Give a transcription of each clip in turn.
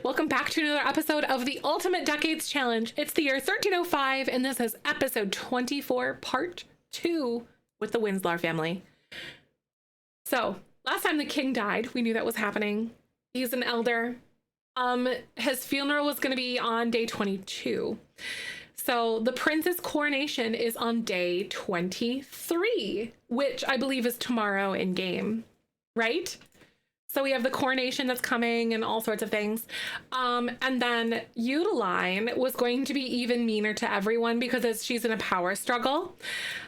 Welcome back to another episode of the Ultimate Decades Challenge. It's the year 1305, and this is episode 24, part 2 with the Windslars family. So, last time the king died, we knew that was happening. He's an elder. His funeral was going to be on day 22. So, the prince's coronation is on day 23, which I believe is tomorrow in game, right? So we have the coronation that's coming and all sorts of things. And then Windline was going to be even meaner to everyone because she's in a power struggle.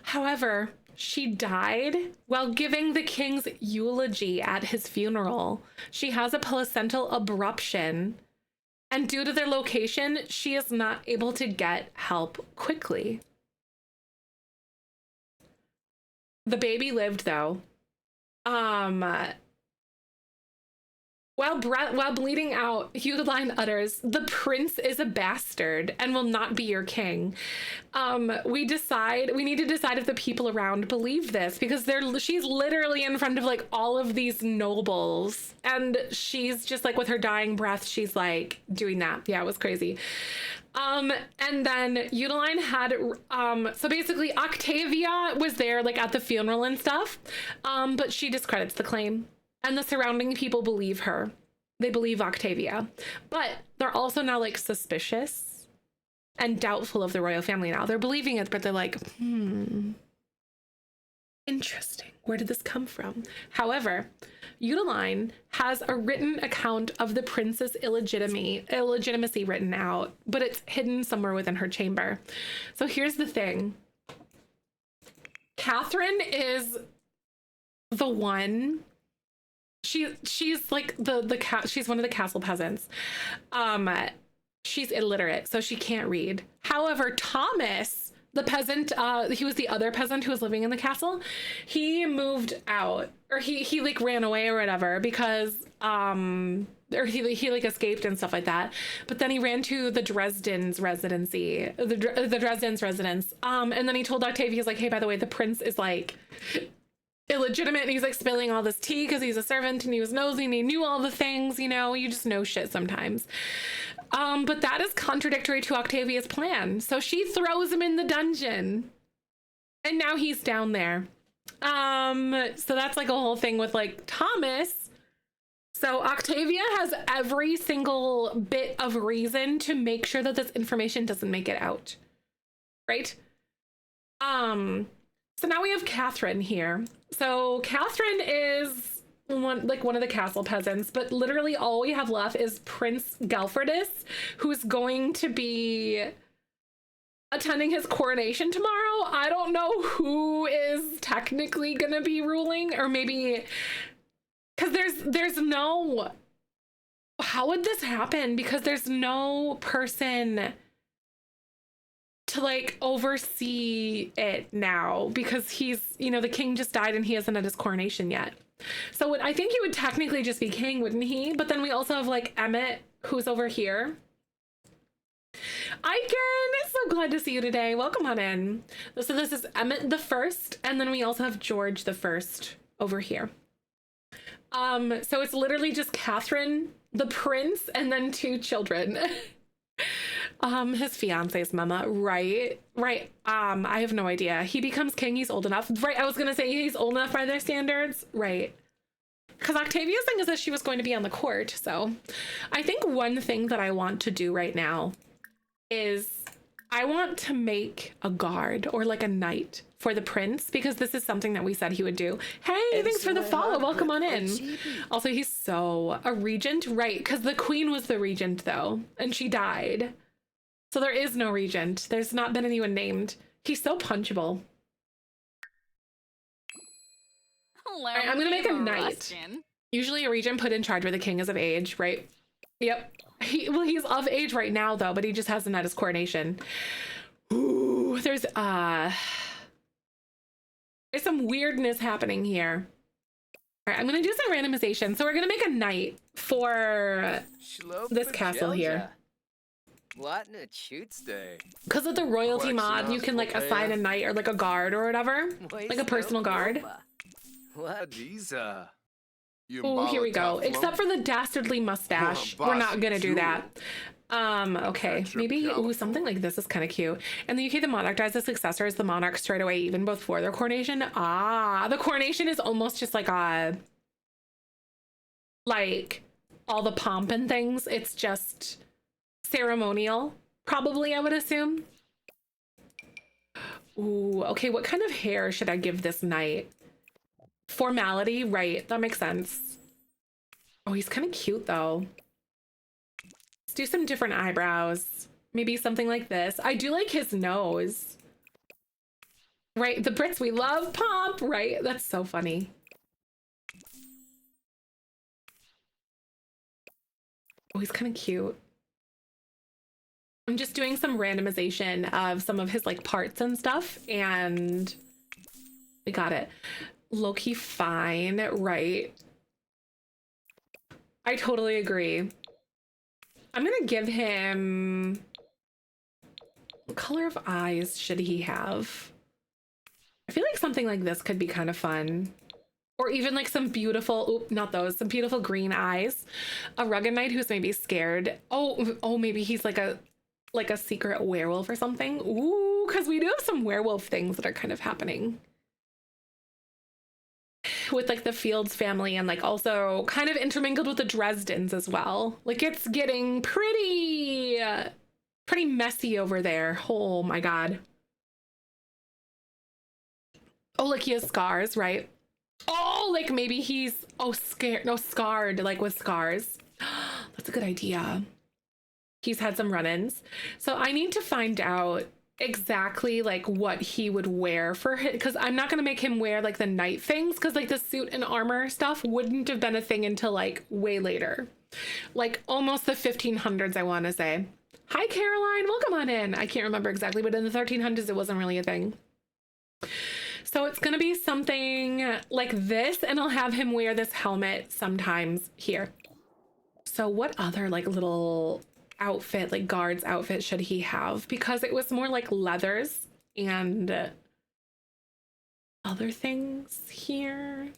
However, she died while giving the king's eulogy at his funeral. She has a placental abruption. And due to their location, she is not able to get help quickly. The baby lived, though. While bleeding out, Windline utters, "The prince is a bastard and will not be your king." We need to decide if the people around believe this, because she's literally in front of like all of these nobles, and she's just like with her dying breath, she's like doing that. Yeah, it was crazy. And then Windline had, so basically Octavia was there like at the funeral and stuff, but she discredits the claim. And the surrounding people believe her. They believe Octavia. But they're also now like suspicious and doubtful of the royal family now. They're believing it, but they're like, interesting. Where did this come from? However, Windline has a written account of the prince's illegitimacy written out, but it's hidden somewhere within her chamber. So here's the thing. Catherine is the one. She's like she's one of the castle peasants. She's illiterate, so she can't read. However, Thomas, the peasant, he was the other peasant who was living in the castle. He moved out, or he like ran away or whatever because or he like escaped and stuff like that. But then he ran to the Dresden's residency, the Dresden's residence. And then he told Octavia, he's like, "Hey, by the way, the prince is like illegitimate," and he's like spilling all this tea because he's a servant and he was nosy and he knew all the things, you know, you just know shit sometimes. But that is contradictory to Octavia's plan. So she throws him in the dungeon and now he's down there. So that's like a whole thing with like Thomas. So Octavia has every single bit of reason to make sure that this information doesn't make it out. Right? So now we have Catherine here. So Catherine is one of the castle peasants, but literally all we have left is Prince Galfredus, who's going to be attending his coronation tomorrow. I don't know who is technically gonna be ruling, or maybe because there's no, how would this happen? Because there's no person to like oversee it now, because he's, you know, the king just died and he hasn't had his coronation yet. So I think he would technically just be king, wouldn't he? But then we also have like Emmett, who's over here. Icon, so glad to see you today. Welcome on in. So this is Emmett the First, and then we also have George the First over here. So it's literally just Catherine, the prince, and then 2 children. His fiance's mama, right? I have no idea. He becomes king, he's old enough, right? I was gonna say he's old enough by their standards, right? Because Octavia's thing is that she was going to be on the court. So I think one thing that I want to do right now is I want to make a guard or like a knight for the prince, because this is something that we said he would do. Hey, thanks for the follow. Welcome on in. Also, he's so a regent, right? Because the queen was the regent though, and she died. So there is no regent. There's not been anyone named. He's so punchable. All right, I'm gonna make a knight. Usually a regent put in charge where the king is of age, right? Yep. He's of age right now though, but he just hasn't had his coronation. Ooh, there's some weirdness happening here. All right, I'm gonna do some randomization. So we're gonna make a knight for this castle here. Because of the royalty mod, you can like assign a knight or like a guard or whatever, like a personal guard. Oh, here we go. Except for the dastardly mustache. We're not gonna do that. Okay, maybe, ooh, something like this is kind of cute. In the UK, the monarch dies, the successor is the monarch straight away, even before their coronation. Ah, the coronation is almost just like all the pomp and things. It's just ceremonial, probably, I would assume. Ooh, okay, what kind of hair should I give this knight? Formality, right, that makes sense. Oh, he's kind of cute though. Let's do some different eyebrows. Maybe something like this. I do like his nose. Right, the Brits, we love pomp, right? That's so funny. Oh, he's kind of cute. I'm just doing some randomization of some of his like parts and stuff, and we got it. Low-key fine, right? I totally agree. I'm gonna give him... What color of eyes should he have? I feel like something like this could be kind of fun. Or even like some beautiful, oop, not those, some beautiful green eyes. A rugged knight who's maybe scared. Oh, maybe he's like a secret werewolf or something. Ooh, because we do have some werewolf things that are kind of happening. With like the Fields family and like also kind of intermingled with the Dresdens as well. Like it's getting pretty messy over there. Oh my God. Oh, like he has scars, right? Oh, like maybe he's, scarred, like with scars. That's a good idea. He's had some run-ins. So I need to find out exactly like what he would wear for his, because I'm not going to make him wear like the knight things, because like the suit and armor stuff wouldn't have been a thing until like way later. Like almost the 1500s, I want to say. Hi, Caroline. Welcome on in. I can't remember exactly, but in the 1300s, it wasn't really a thing. So it's going to be something like this, and I'll have him wear this helmet sometimes here. So what other like little outfit, like guard's outfit should he have? Because it was more like leathers and other things here.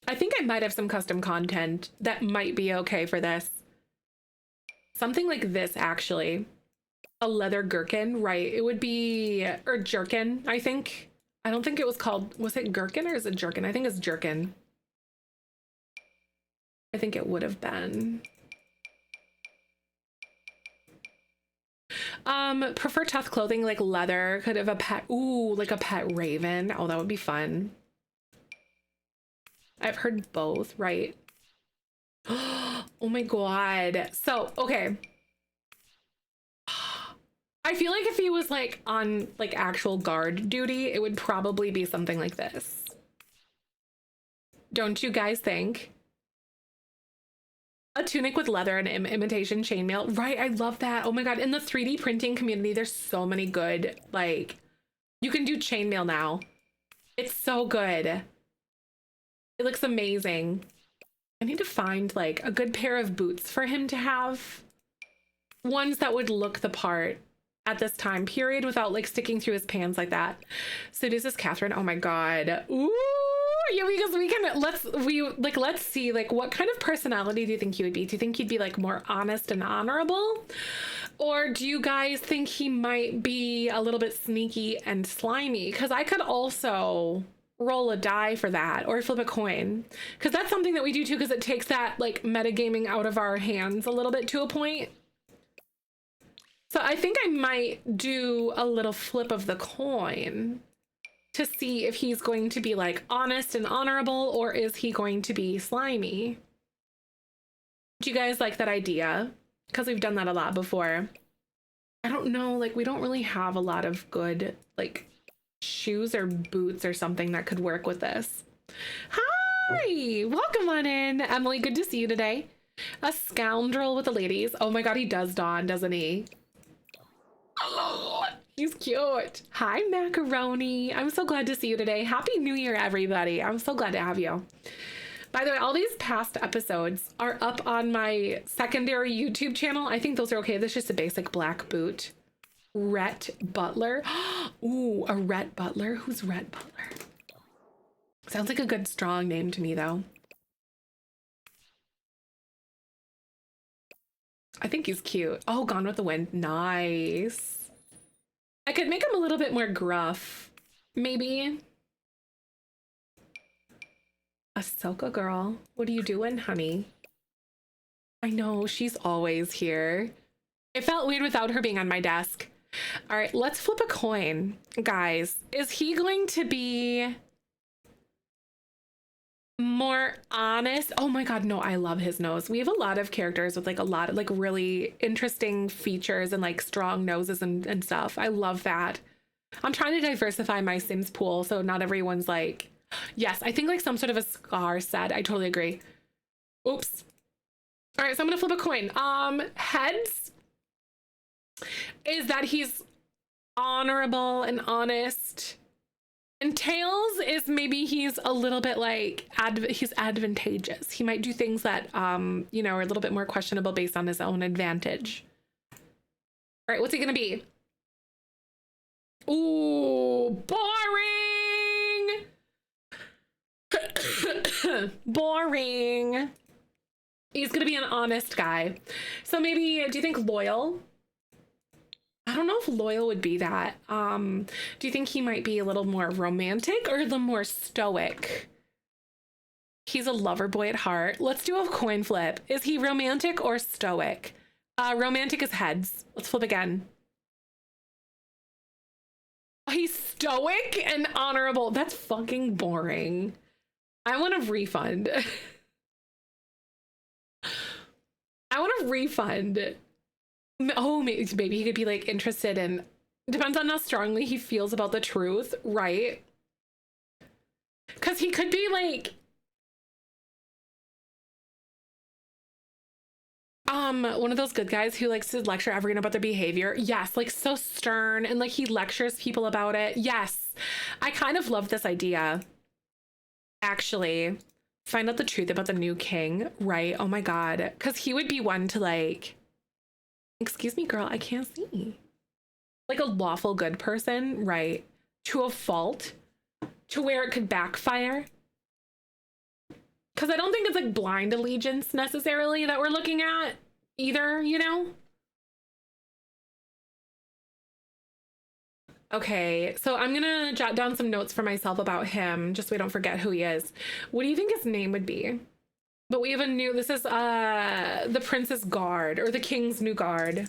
I think I might have some custom content that might be okay for this. Something like this, actually. A leather gherkin, right? It would be, or jerkin, I think. I don't think it was called, was it gherkin or is it jerkin? I think it's jerkin. I think it would have been. Prefer tough clothing like leather. Could have a pet, ooh, like a pet raven. Oh, that would be fun. I've heard both, right? Oh my God. So, okay. I feel like if he was like on like actual guard duty, it would probably be something like this. Don't you guys think? A tunic with leather and imitation chainmail. Right, I love that. Oh my God, in the 3D printing community, there's so many good, like, you can do chainmail now. It's so good. It looks amazing. I need to find like a good pair of boots for him to have. Ones that would look the part at this time period without like sticking through his pants like that. So this is Catherine. Oh my God. Ooh, yeah, because we can, let's see, like, what kind of personality do you think he would be? Do you think he'd be like more honest and honorable? Or do you guys think he might be a little bit sneaky and slimy? Because I could also roll a die for that or flip a coin, because that's something that we do too, because it takes that like metagaming out of our hands a little bit to a point. So I think I might do a little flip of the coin to see if he's going to be like honest and honorable, or is he going to be slimy? Do you guys like that idea? Because we've done that a lot before. I don't know, like we don't really have a lot of good like shoes or boots or something that could work with this. Hi, welcome on in, Emily. Good to see you today. A scoundrel with the ladies. Oh my God, he does Dawn, doesn't he? Oh, he's cute. Hi, Macaroni. I'm so glad to see you today. Happy New Year, everybody. I'm so glad to have you. By the way, all these past episodes are up on my secondary YouTube channel. I think those are okay. This is just a basic black boot. Rhett Butler. Ooh, a Rhett Butler. Who's Rhett Butler? Sounds like a good strong name to me, though. I think he's cute. Oh, Gone with the Wind. Nice. I could make him a little bit more gruff. Maybe. Ahsoka girl. What are you doing, honey? I know, she's always here. It felt weird without her being on my desk. All right, let's flip a coin. Guys, is he going to be more honest? Oh my God, no, I love his nose. We have a lot of characters with like a lot of like really interesting features and like strong noses and stuff. I love that. I'm trying to diversify my Sims pool so not everyone's like, yes, I think like some sort of a scar set. I totally agree. Oops. All right, so I'm gonna flip a coin. Heads is that he's honorable and honest. And tails is maybe he's a little bit like, he's advantageous. He might do things that, you know, are a little bit more questionable based on his own advantage. All right, what's he gonna be? Ooh, boring. Boring. He's gonna be an honest guy. So maybe, do you think loyal? I don't know if loyal would be that. Do you think he might be a little more romantic or a little more stoic? He's a lover boy at heart. Let's do a coin flip. Is he romantic or stoic? Romantic is heads. Let's flip again. Oh, he's stoic and honorable. That's fucking boring. I want a refund. I want a refund. Oh, maybe he could be like interested in, depends on how strongly he feels about the truth, right? Because he could be like, one of those good guys who likes to lecture everyone about their behavior. Yes, like so stern and like he lectures people about it. Yes, I kind of love this idea. Actually, find out the truth about the new king, right? Oh my God, because he would be one to like, excuse me, girl, I can't see. Like a lawful good person, right? To a fault, to where it could backfire. Because I don't think it's like blind allegiance necessarily that we're looking at either, you know? Okay, so I'm gonna jot down some notes for myself about him, just so we don't forget who he is. What do you think his name would be? But we have a new, this is the Prince's Guard, or the King's New Guard.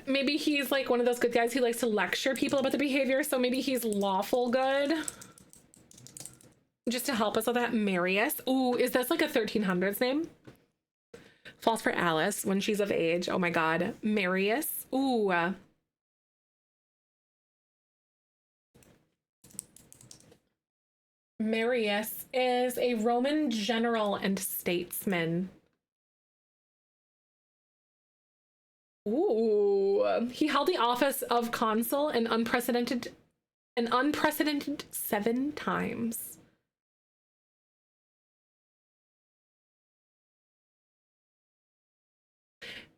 Maybe he's like one of those good guys who likes to lecture people about the behavior, so maybe he's lawful good. Just to help us with that, Marius. Ooh, is this like a 1300s name? Falls for Alice when she's of age. Oh my God, Marius. Ooh. Marius is a Roman general and statesman. Ooh, he held the office of consul an unprecedented 7 times.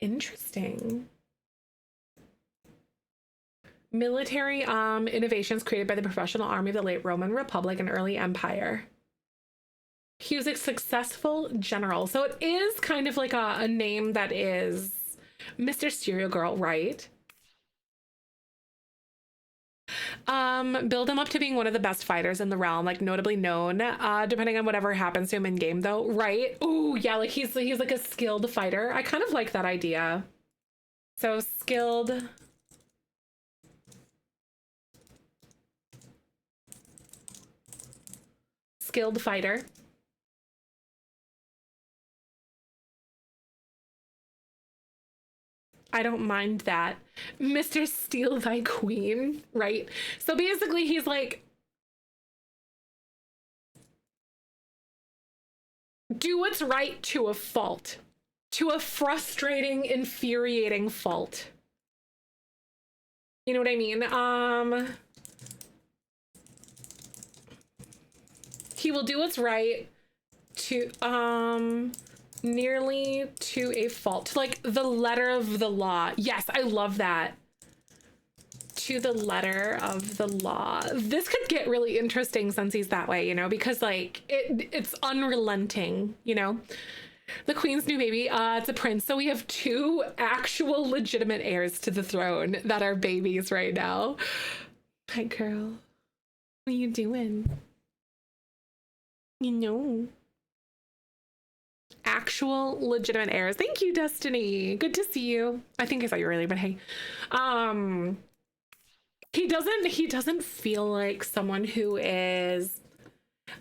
Interesting. Military innovations created by the professional army of the late Roman Republic and early empire. He was a successful general. So it is kind of like a name that is Mr. Stereo Girl, right? Build him up to being one of the best fighters in the realm, like notably known, depending on whatever happens to him in game though, right? Ooh, yeah, like he's like a skilled fighter. I kind of like that idea. So skilled fighter. I don't mind that. Mr. Steal Thy Queen, right? So basically he's like, do what's right to a fault, to a frustrating, infuriating fault. You know what I mean? He will do what's right to, nearly to a fault, like the letter of the law. Yes, I love that. to the letter of the law. This could get really interesting since he's that way, you know, because like it's unrelenting, you know. The queen's new baby, it's a prince. So we have two actual legitimate heirs to the throne that are babies right now. Hi, girl. What are you doing? You know. Actual legitimate heirs. Thank you, Destiny. Good to see you. I think I saw you earlier, but hey. He doesn't feel like someone who is,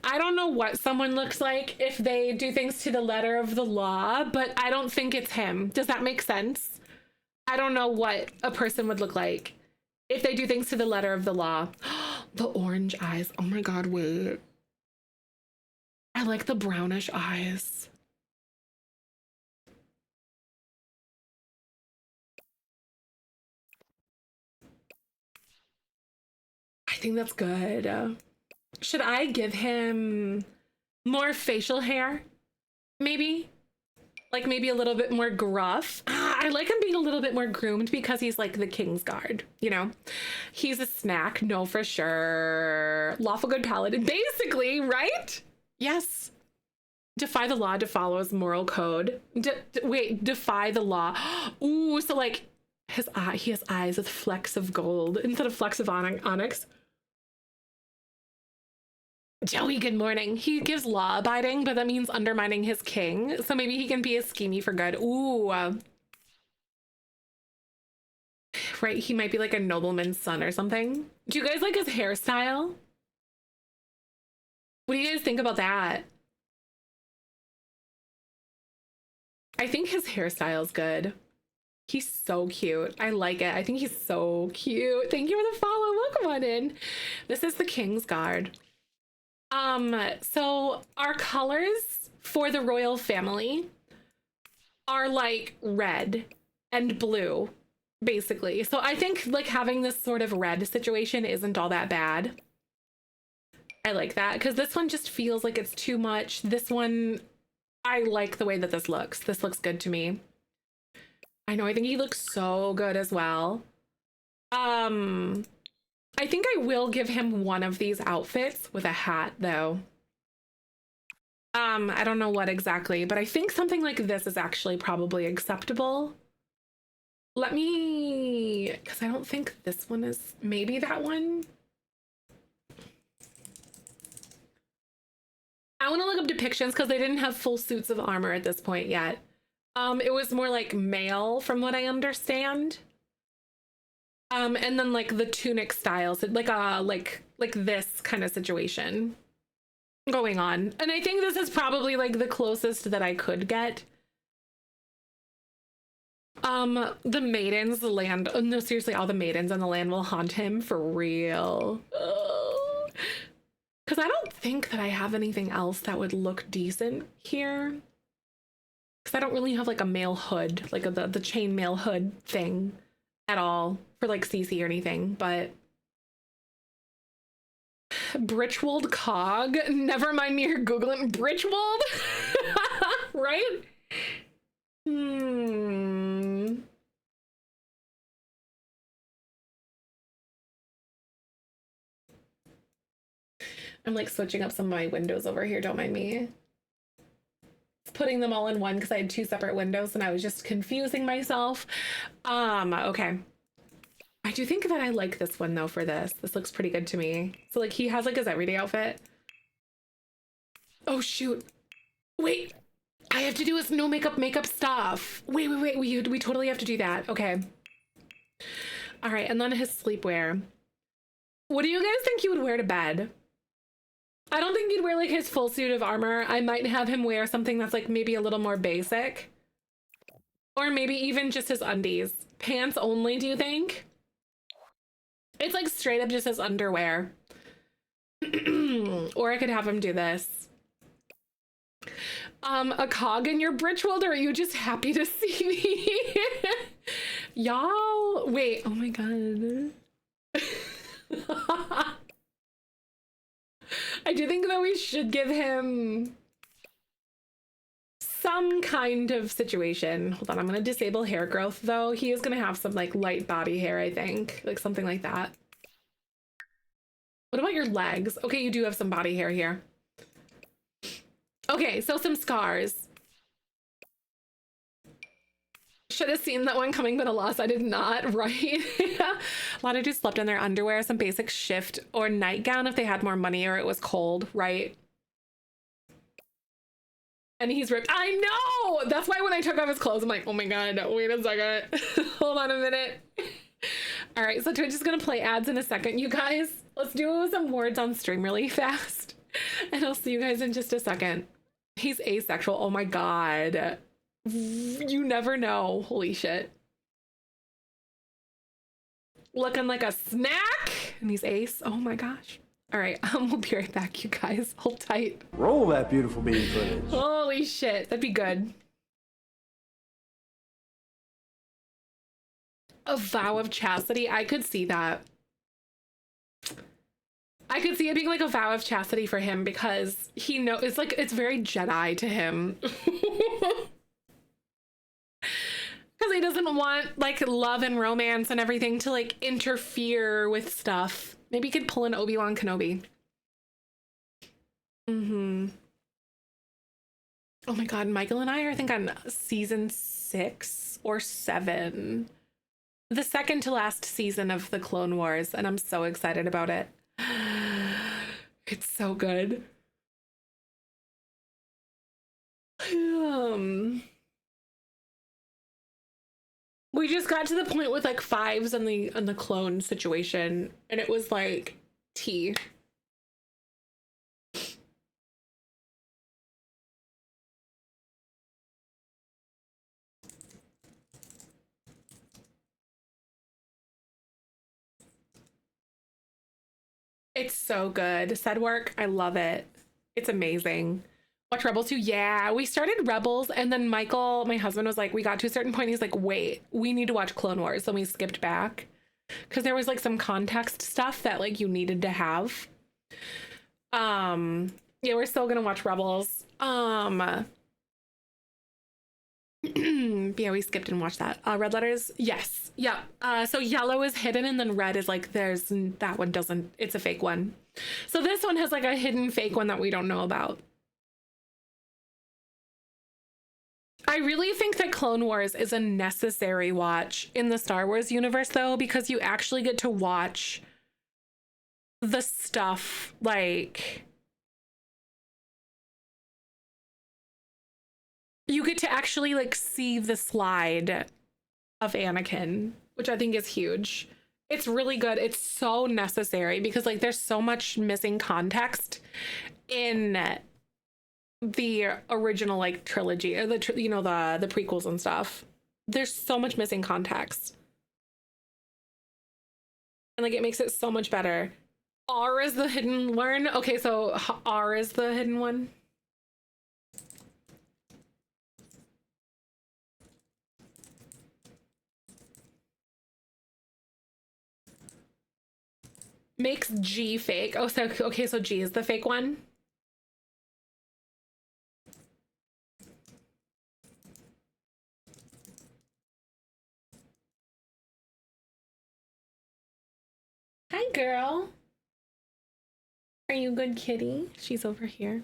I don't know what someone looks like if they do things to the letter of the law, but I don't think it's him. Does that make sense? I don't know what a person would look like if they do things to the letter of the law. The orange eyes. Oh my God, wait. I like the brownish eyes. I think that's good. Should I give him more facial hair? Maybe? Like maybe a little bit more gruff. I like him being a little bit more groomed because he's like the king's guard, you know? He's a snack, no, for sure. Lawful good paladin, basically, right? Yes. Defy the law to follow his moral code. Wait, defy the law. Ooh, so like he has eyes with flecks of gold instead of flecks of onyx. Joey, good morning. He gives law abiding, but that means undermining his king. So maybe he can be a schemey for good. Ooh. Right, he might be like a nobleman's son or something. Do you guys like his hairstyle? What do you guys think about that? I think his hairstyle is good. He's so cute. I like it. I think he's so cute. Thank you for the follow. Welcome on in. This is the King's Guard. So our colors for the royal family are like red and blue, basically. So I think like having this sort of red situation isn't all that bad. I like that because this one just feels like it's too much. This one, I like the way that this looks. This looks good to me. I know, I think he looks so good as well. I think I will give him one of these outfits with a hat though. I don't know what exactly, but I think something like this is actually probably acceptable. Let me, because I don't think this one is, maybe that one. I want to look up depictions because they didn't have full suits of armor at this point yet. It was more like mail from what I understand. And then like the tunic styles, like this kind of situation going on. And I think this is probably like the closest that I could get. The maidens, the land, oh, no, seriously, all the maidens on the land will haunt him for real. Because I don't think that I have anything else that would look decent here. Because I don't really have like a male hood, like the chainmail hood thing at all for like CC or anything, but Britchwold cog. Never mind me here Googling Britchwold. Right? I'm like switching up some of my windows over here, don't mind me. Putting them all in one because I had two separate windows and I was just confusing myself. Okay. I do think that I like this one though for this. This looks pretty good to me. So like he has like his everyday outfit. Oh shoot. Wait. I have to do his no makeup stuff. Wait. We totally have to do that. Okay. All right, and then his sleepwear. What do you guys think he would wear to bed? I don't think he'd wear like his full suit of armor. I might have him wear something that's like maybe a little more basic. Or maybe even just his undies. Pants only, do you think? It's like straight up just his underwear. Or I could have him do this. A cog in your Britchwold, or are you just happy to see me? Y'all, wait, oh my God. I do think that we should give him some kind of situation. Hold on, I'm gonna disable hair growth though. He is gonna have some like light body hair, I think, like something like that. What about your legs? Okay, you do have some body hair here. Okay, so some scars. Should have seen that one coming, but alas, I did not, right? A lot of dudes slept in their underwear, some basic shift or nightgown if they had more money or it was cold, right? And he's ripped. I know! That's why when I took off his clothes, I'm like, oh my God, wait a second. Hold on a minute. All right, so Twitch is gonna play ads in a second, you guys. Let's do some words on stream really fast. And I'll see you guys in just a second. He's asexual, oh my God. You never know, holy shit. Looking like a snack, and he's ace, oh my gosh. All right, we'll be right back, you guys. Hold tight. Roll that beautiful bean footage. Holy shit, that'd be good. A vow of chastity, I could see that. I could see it being like a vow of chastity for him because he knows it's like it's very Jedi to him. Because he doesn't want like love and romance and everything to like interfere with stuff. Maybe he could pull an Obi-Wan Kenobi. Oh my God, Michael and I are I think on season 6 or 7. The second to last season of the Clone Wars, and I'm so excited about it. It's so good. We just got to the point with like 5s on the clone situation, and it was like tea. It's so good. Said work, I love it. It's amazing. Watch Rebels 2? Yeah, we started Rebels and then Michael, my husband, was like, we got to a certain point. He's like, wait, we need to watch Clone Wars. So we skipped back because there was like some context stuff that like you needed to have. Yeah, we're still gonna watch Rebels. Yeah, we skipped and watched that. Red letters, yes, yeah. So yellow is hidden and then red is like there's that one doesn't, it's a fake one. So this one has like a hidden fake one that we don't know about. I really think that Clone Wars is a necessary watch in the Star Wars universe though, because you actually get to watch the stuff like you get to actually like see the slide of Anakin, which I think is huge. It's really good. It's so necessary because like there's so much missing context in the original like trilogy or the the prequels and stuff. There's so much missing context. And like it makes it so much better. R is the hidden learn. Okay, so R is the hidden one. Makes G fake. Oh, so okay, so G is the fake one. Hi, girl. Are you a good kitty? She's over here.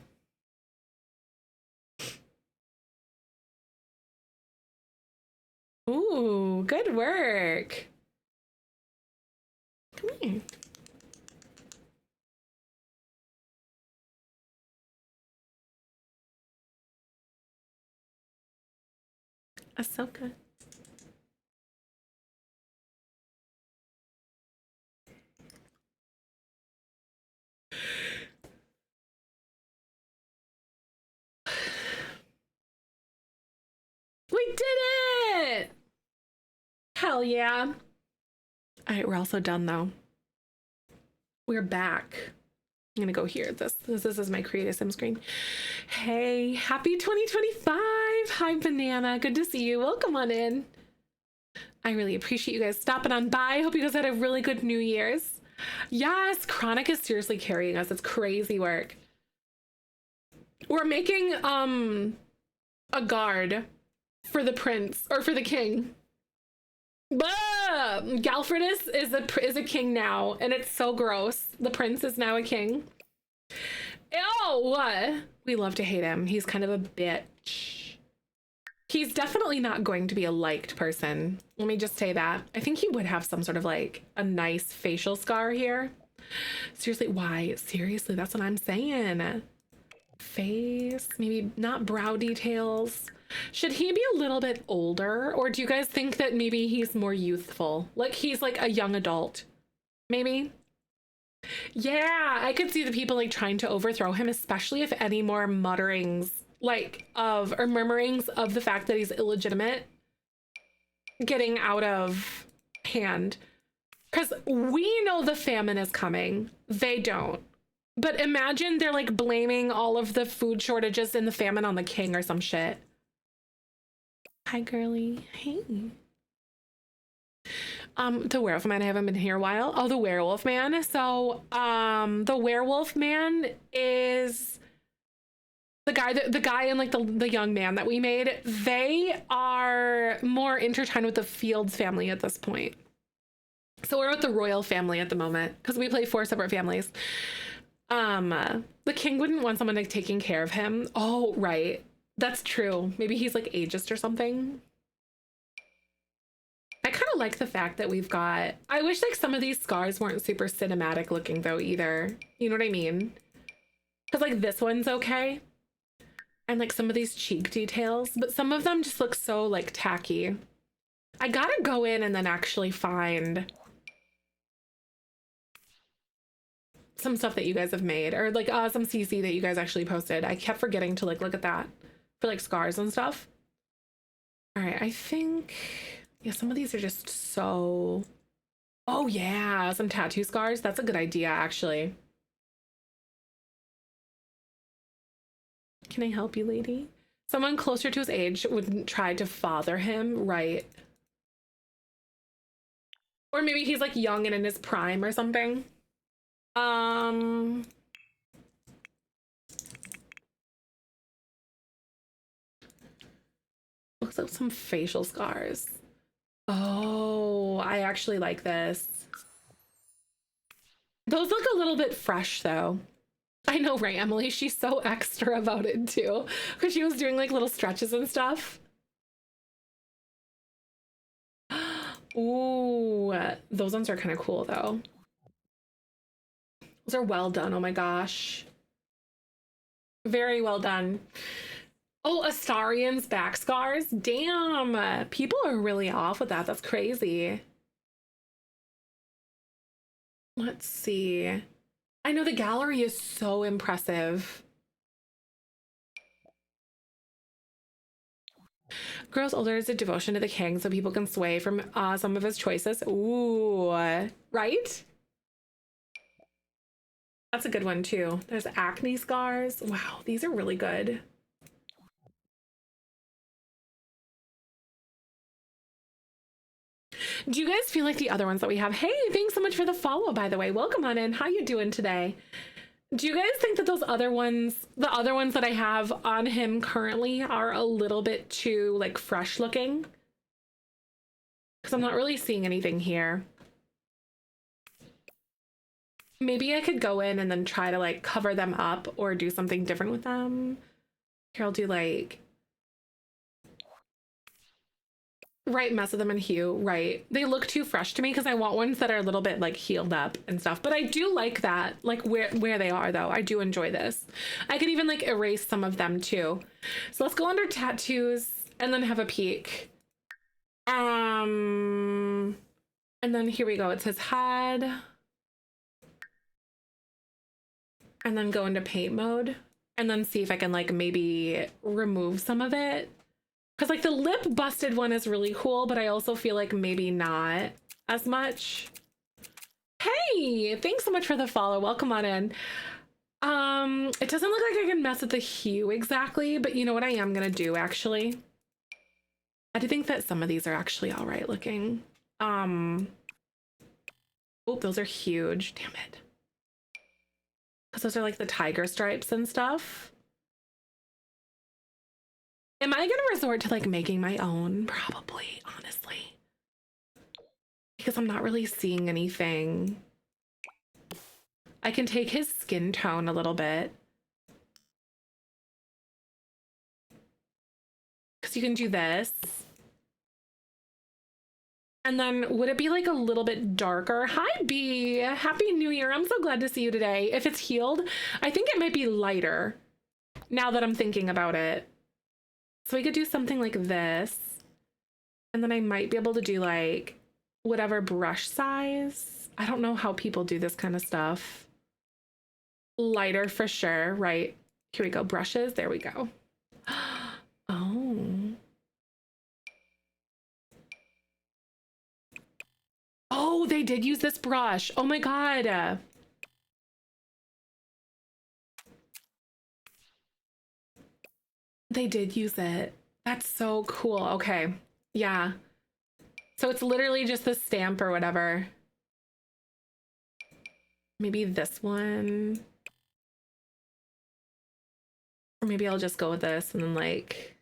Ooh, good work. Come here. Ahsoka. We did it! Hell yeah. All right, we're also done though. We're back. I'm gonna go here. This is my Create a Sim screen. Hey, happy 2025. Hi, Banana. Good to see you. Welcome on in. I really appreciate you guys stopping on by. Hope you guys had a really good New Year's. Yes, Chronic is seriously carrying us. It's crazy work. We're making a a guard for the prince or for the king. Bah! Galfredus is a king now, and it's so gross. The prince is now a king. Oh, we love to hate him. He's kind of a bitch. He's definitely not going to be a liked person. Let me just say that. I think he would have some sort of like a nice facial scar here. Seriously, why? Seriously, that's what I'm saying. Face, maybe not brow details. Should he be a little bit older, or do you guys think that maybe he's more youthful? Like he's like a young adult, maybe? Yeah, I could see the people like trying to overthrow him, especially if any more mutterings like of or murmurings of the fact that he's illegitimate getting out of hand. Because we know the famine is coming. They don't. But imagine they're like blaming all of the food shortages and the famine on the king or some shit. Hi, girly. Hey. The werewolf man, I haven't been here a while. Oh, the werewolf man. So, the werewolf man is the guy and like the young man that we made. They are more intertwined with the Fields family at this point. So we're with the royal family at the moment because we play 4 separate families. The king wouldn't want someone like taking care of him. Oh, right. That's true. Maybe he's like ageist or something. I kind of like the fact that we've got, I wish like some of these scars weren't super cinematic looking though either. You know what I mean? Because like this one's okay. And like some of these cheek details, but some of them just look so like tacky. I gotta go in and then actually find some stuff that you guys have made, or like some CC that you guys actually posted. I kept forgetting to like look at that for like scars and stuff. All right, I think, yeah, some of these are just so, oh yeah, some tattoo scars. That's a good idea, actually. Can I help you, lady? Someone closer to his age wouldn't try to father him, right? Or maybe he's like young and in his prime or something. Looks like some facial scars. Oh, I actually like this. Those look a little bit fresh though. I know, right, Emily? She's so extra about it too, because she was doing like little stretches and stuff. Ooh, those ones are kind of cool though. Those are well done. Oh my gosh. Very well done. Oh, Astarion's back scars. Damn. People are really off with that. That's crazy. Let's see. I know the gallery is so impressive. Grows older is a devotion to the king so people can sway from some of his choices. Ooh, right? That's a good one too. There's acne scars. Wow, these are really good. Do you guys feel like the other ones that we have? Hey, thanks so much for the follow, by the way. Welcome on in. How you doing today? Do you guys think that those other ones, the other ones that I have on him currently, are a little bit too like fresh looking? Because I'm not really seeing anything here. Maybe I could go in and then try to like cover them up or do something different with them. Here, I'll do like, right, mess with them in hue, right. They look too fresh to me because I want ones that are a little bit like healed up and stuff. But I do like that, like where they are though. I do enjoy this. I could even like erase some of them too. So let's go under tattoos and then have a peek. And then here we go. It says head. And then go into paint mode and then see if I can like maybe remove some of it. Cause like the lip busted one is really cool, but I also feel like maybe not as much. Hey, thanks so much for the follow. Welcome on in. It doesn't look like I can mess with the hue exactly, but you know what I am gonna do actually? I do think that some of these are actually all right looking. Oh, those are huge, damn it. Cause those are like the tiger stripes and stuff. Am I gonna resort to like making my own? Probably, honestly. Because I'm not really seeing anything. I can take his skin tone a little bit. Because you can do this. And then would it be like a little bit darker? Hi, B. Happy New Year. I'm so glad to see you today. If it's healed, I think it might be lighter now that I'm thinking about it. So we could do something like this. And then I might be able to do like whatever brush size. I don't know how people do this kind of stuff. Lighter for sure, right? Here we go, brushes, there we go. Oh. Oh, they did use this brush. Oh my God. They did use it. That's so cool. Okay, yeah. So it's literally just the stamp or whatever. Maybe this one. Or maybe I'll just go with this and then like...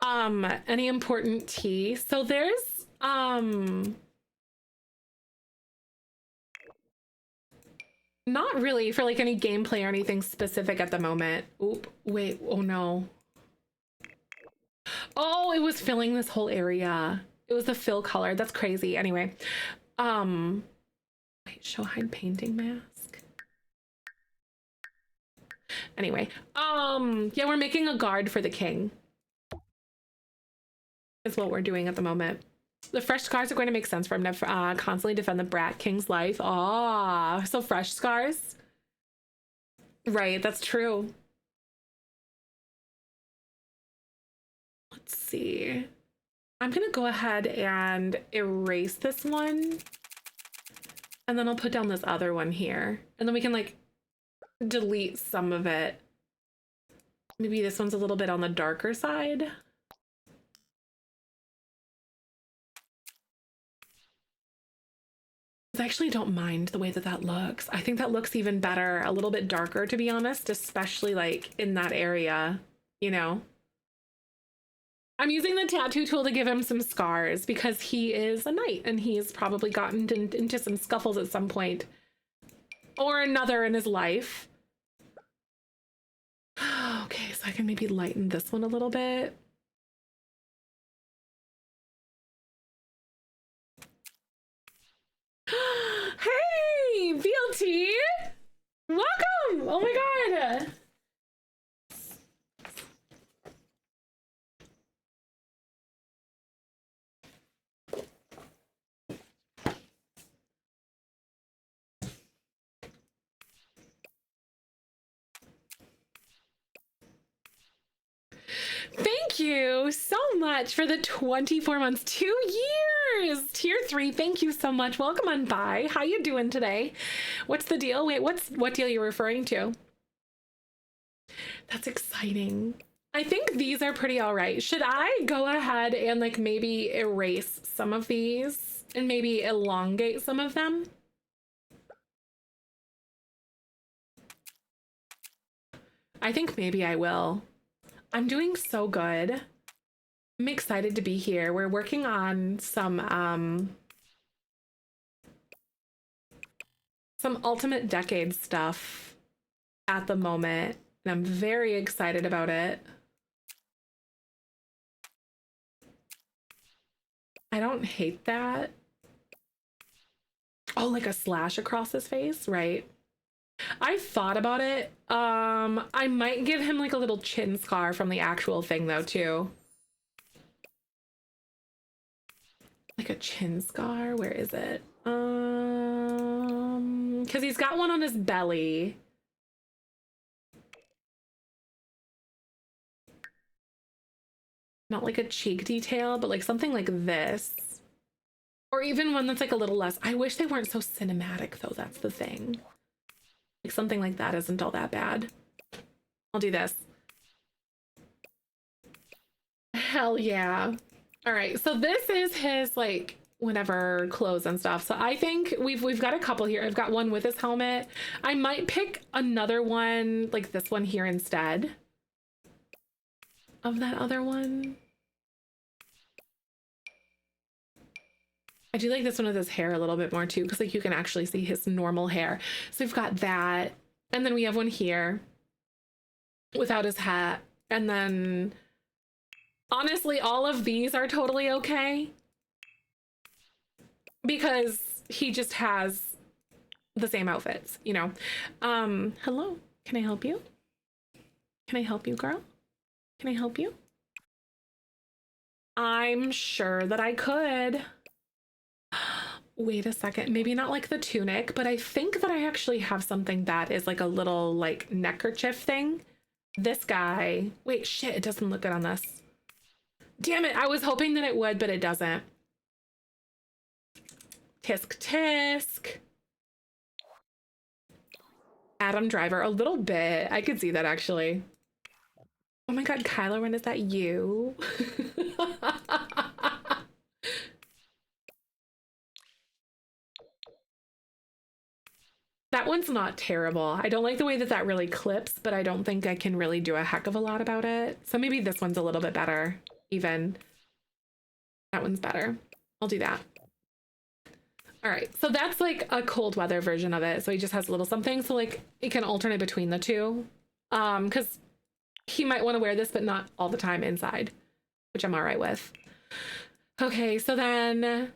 any important tea? So there's, not really for like any gameplay or anything specific at the moment. Oop, wait, oh no. Oh, it was filling this whole area. It was the fill color. That's crazy. Anyway, wait, show hide painting mask. Anyway, yeah, we're making a guard for the king. Is what we're doing at the moment. The fresh scars are going to make sense for him to constantly defend the Brat King's life. Ah, so fresh scars? Right, that's true. Let's see. I'm gonna go ahead and erase this one. And then I'll put down this other one here. And then we can like delete some of it. Maybe this one's a little bit on the darker side. I actually don't mind the way that that looks. I think that looks even better, a little bit darker, to be honest, especially like in that area, you know? I'm using the tattoo tool to give him some scars because he is a knight and he's probably gotten into some scuffles at some point or another in his life. Okay, so I can maybe lighten this one a little bit. Hey, BLT! Welcome! Oh my God! Thank you so much for the 24 months, 2 years. Tier 3, thank you so much. Welcome on by. How you doing today? What's the deal? Wait, what deal you're referring to? That's exciting. I think these are pretty all right. Should I go ahead and like maybe erase some of these and maybe elongate some of them? I think maybe I will. I'm doing so good. I'm excited to be here. We're working on some Ultimate Decade stuff at the moment, and I'm very excited about it. I don't hate that. Oh, like a slash across his face, right? I thought about it. I might give him like a little chin scar from the actual thing though too. Like a chin scar, where is it? Because he's got one on his belly. Not like a cheek detail, but like something like this. Or even one that's like a little less. I wish they weren't so cinematic though, that's the thing. Like something like that isn't all that bad. I'll do this. Hell yeah. All right, so this is his like whenever clothes and stuff. So I think we've got a couple here. I've got one with his helmet. I might pick another one like this one here instead of that other one. I do like this one with his hair a little bit more too, because like you can actually see his normal hair. So we've got that. And then we have one here without his hat. And then honestly, all of these are totally okay because he just has the same outfits, you know. Hello, can I help you? Can I help you, girl? Can I help you? I'm sure that I could. Wait a second, maybe not like the tunic, but I think that I actually have something that is like a little like neckerchief thing. This guy, wait, shit, it doesn't look good on this. Damn it, I was hoping that it would, but it doesn't. Tisk tisk. Adam Driver, a little bit. I could see that actually. Oh my God, Kylo Ren, is that you? That one's not terrible. I don't like the way that that really clips, but I don't think I can really do a heck of a lot about it. So maybe this one's a little bit better, even. That one's better. I'll do that. All right, so that's like a cold weather version of it. So he just has a little something. So like it can alternate between the two. Because he might want to wear this, but not all the time inside, which I'm all right with. Okay, so then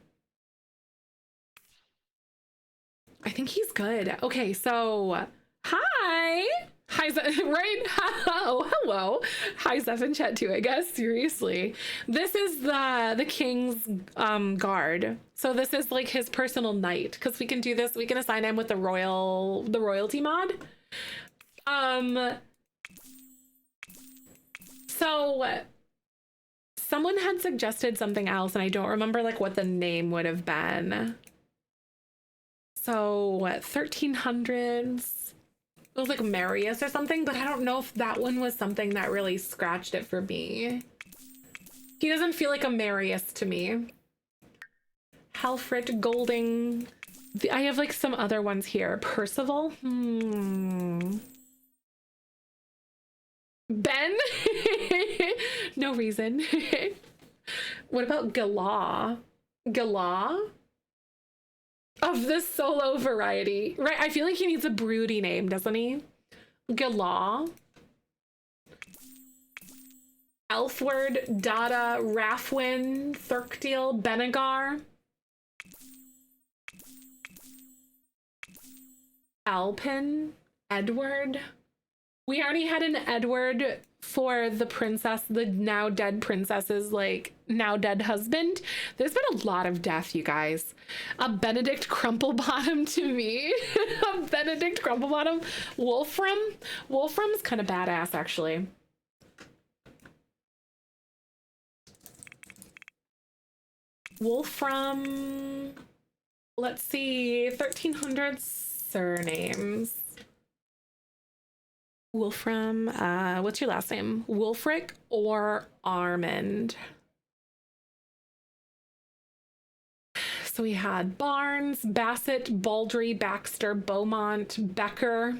I think he's good. Okay, so hi. Hi, right? Oh, hello. Hi, Zeph and chat too, I guess. Seriously. This is the king's guard. So this is like his personal knight, because we can do this. We can assign him with the royalty mod. So someone had suggested something else, and I don't remember like what the name would have been. So what, 1300s? It was like Marius or something, but I don't know if that one was something that really scratched it for me. He doesn't feel like a Marius to me. Halfrit, Golding. I have like some other ones here. Percival. Ben? No reason. What about Galah? Galah? Of the solo variety. Right, I feel like he needs a broody name, doesn't he? Galah. Elfward, Dada, Rathwin, Thurkdil, Benegar. Alpin, Edward. We already had an Edward for the princess, the now dead princess's like now dead husband. There's been a lot of death, you guys. A Benedict Crumplebottom to me. A Benedict Crumplebottom. Wolfram. Wolfram's kind of badass, actually. Wolfram. Let's see. 1300 surnames. Wolfram, what's your last name? Wulfric or Armand? So we had Barnes, Bassett, Baldry, Baxter, Beaumont, Becker,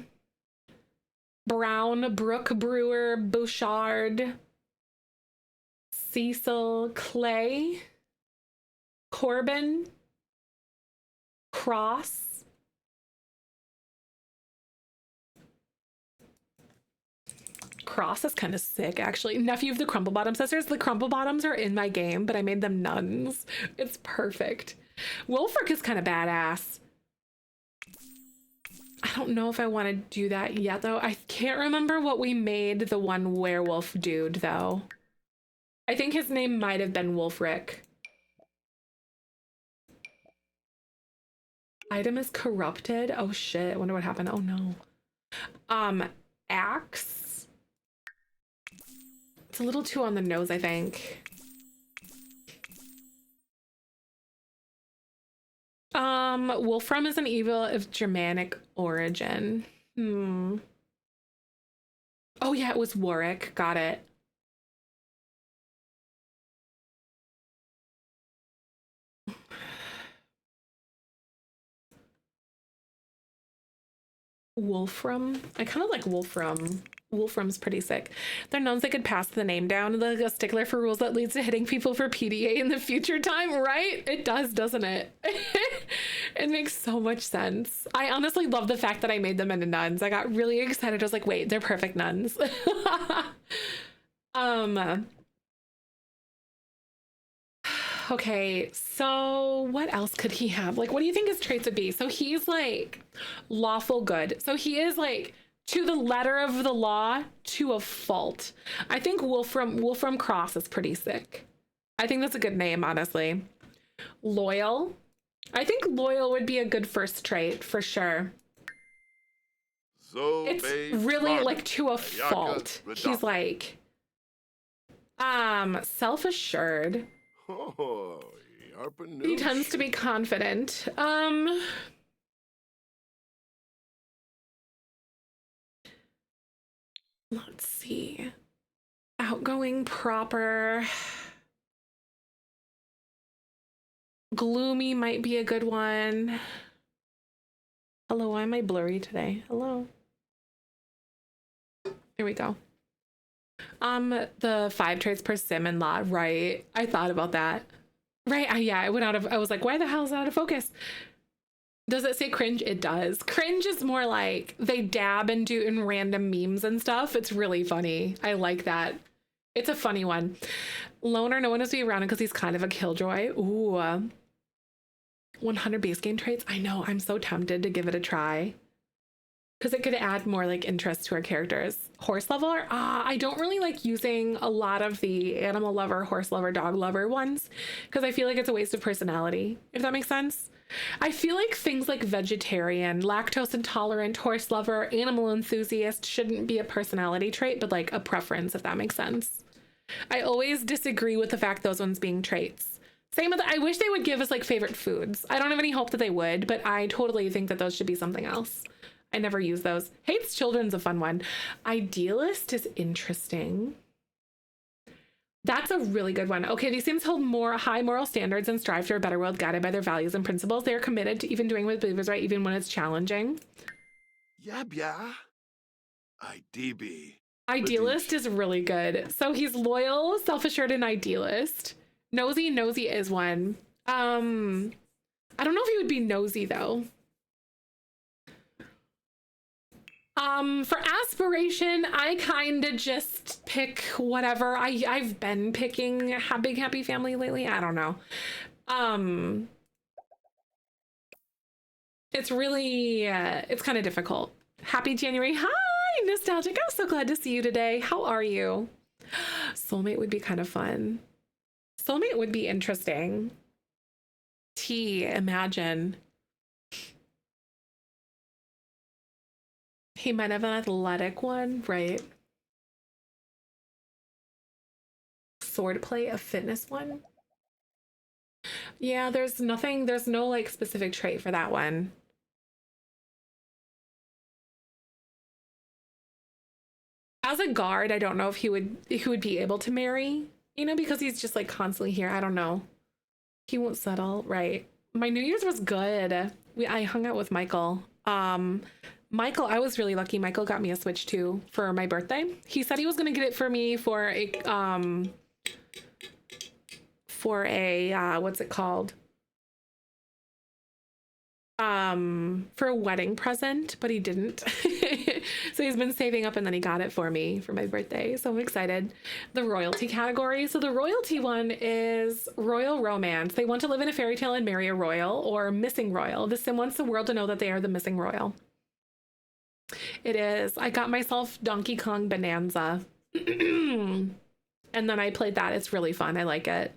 Brown, Brooke, Brewer, Bouchard, Cecil, Clay, Corbin, Cross, Cross is kind of sick, actually. Nephew of the Crumplebottom sisters. The Crumplebottoms are in my game, but I made them nuns. It's perfect. Wulfric is kind of badass. I don't know if I want to do that yet, though. I can't remember what we made the one werewolf dude, though. I think his name might have been Wulfric. Item is corrupted. Oh, shit. I wonder what happened. Oh, no. Axe. It's a little too on the nose, I think. Wolfram is an evil of Germanic origin. Oh yeah, it was Warwick. Got it. Wolfram. I kind of like Wolfram. Wolfram's pretty sick. They're nuns that could pass the name down. Like a stickler for rules that leads to hitting people for PDA in the future time, right? It does, doesn't it? It makes so much sense. I honestly love the fact that I made them into nuns. I got really excited. I was like, wait, they're perfect nuns. Okay, so what else could he have? Like, what do you think his traits would be? So he's like lawful good. So he is like to the letter of the law to a fault. I think Wolfram Cross is pretty sick. I think that's a good name, honestly. Loyal. I think loyal would be a good first trait for sure. So It's really like to a fault. He's like self-assured. Oh, He tends to be confident. Let's see. Outgoing, proper. Gloomy might be a good one. Hello, why am I blurry today? Hello. There we go. The 5 traits per sim and law, right? I thought about that. Right, yeah, I was like, why the hell is it out of focus? Does it say cringe? It does. Cringe is more like they dab and do in random memes and stuff. It's really funny. I like that. It's a funny one. Loner, no one wants to be around him because he's kind of a killjoy. Ooh. 100 base game traits. I know, I'm so tempted to give it a try. Because it could add more like interest to our characters. Horse lover? I don't really like using a lot of the animal lover, horse lover, dog lover ones. Because I feel like it's a waste of personality, if that makes sense. I feel like things like vegetarian, lactose intolerant, horse lover, animal enthusiast shouldn't be a personality trait, but like a preference, if that makes sense. I always disagree with the fact those ones being traits. Same with, I wish they would give us like favorite foods. I don't have any hope that they would, but I totally think that those should be something else. I never use those. Hates children's a fun one. Idealist is interesting. That's a really good one. Okay, these Sims hold more high moral standards and strive for a better world guided by their values and principles. They are committed to even doing what believers right, even when it's challenging. Yeah. IDB. Idealist is really good. So he's loyal, self-assured, and idealist. Nosy is one. I don't know if he would be nosy though. For aspiration, I kind of just pick whatever. I've been picking Big Happy Family lately. I don't know. It's really, it's kind of difficult. Happy January. Hi, Nostalgic. I'm so glad to see you today. How are you? Soulmate would be kind of fun. Soulmate would be interesting. Imagine. He might have an athletic one, right? Swordplay, a fitness one. Yeah, there's no like specific trait for that one. As a guard, I don't know if he would be able to marry, you know, because he's just like constantly here. I don't know. He won't settle, right? My New Year's was good. I hung out with Michael. Michael, I was really lucky. Michael got me a Switch 2 for my birthday. He said he was going to get it for me for a what's it called? For a wedding present, but he didn't. So he's been saving up and then he got it for me for my birthday. So I'm excited. The royalty category. So the royalty one is royal romance. They want to live in a fairy tale and marry a royal, or missing royal. The sim wants the world to know that they are the missing royal. It is. I got myself Donkey Kong Bonanza. And then I played that. It's really fun. I like it.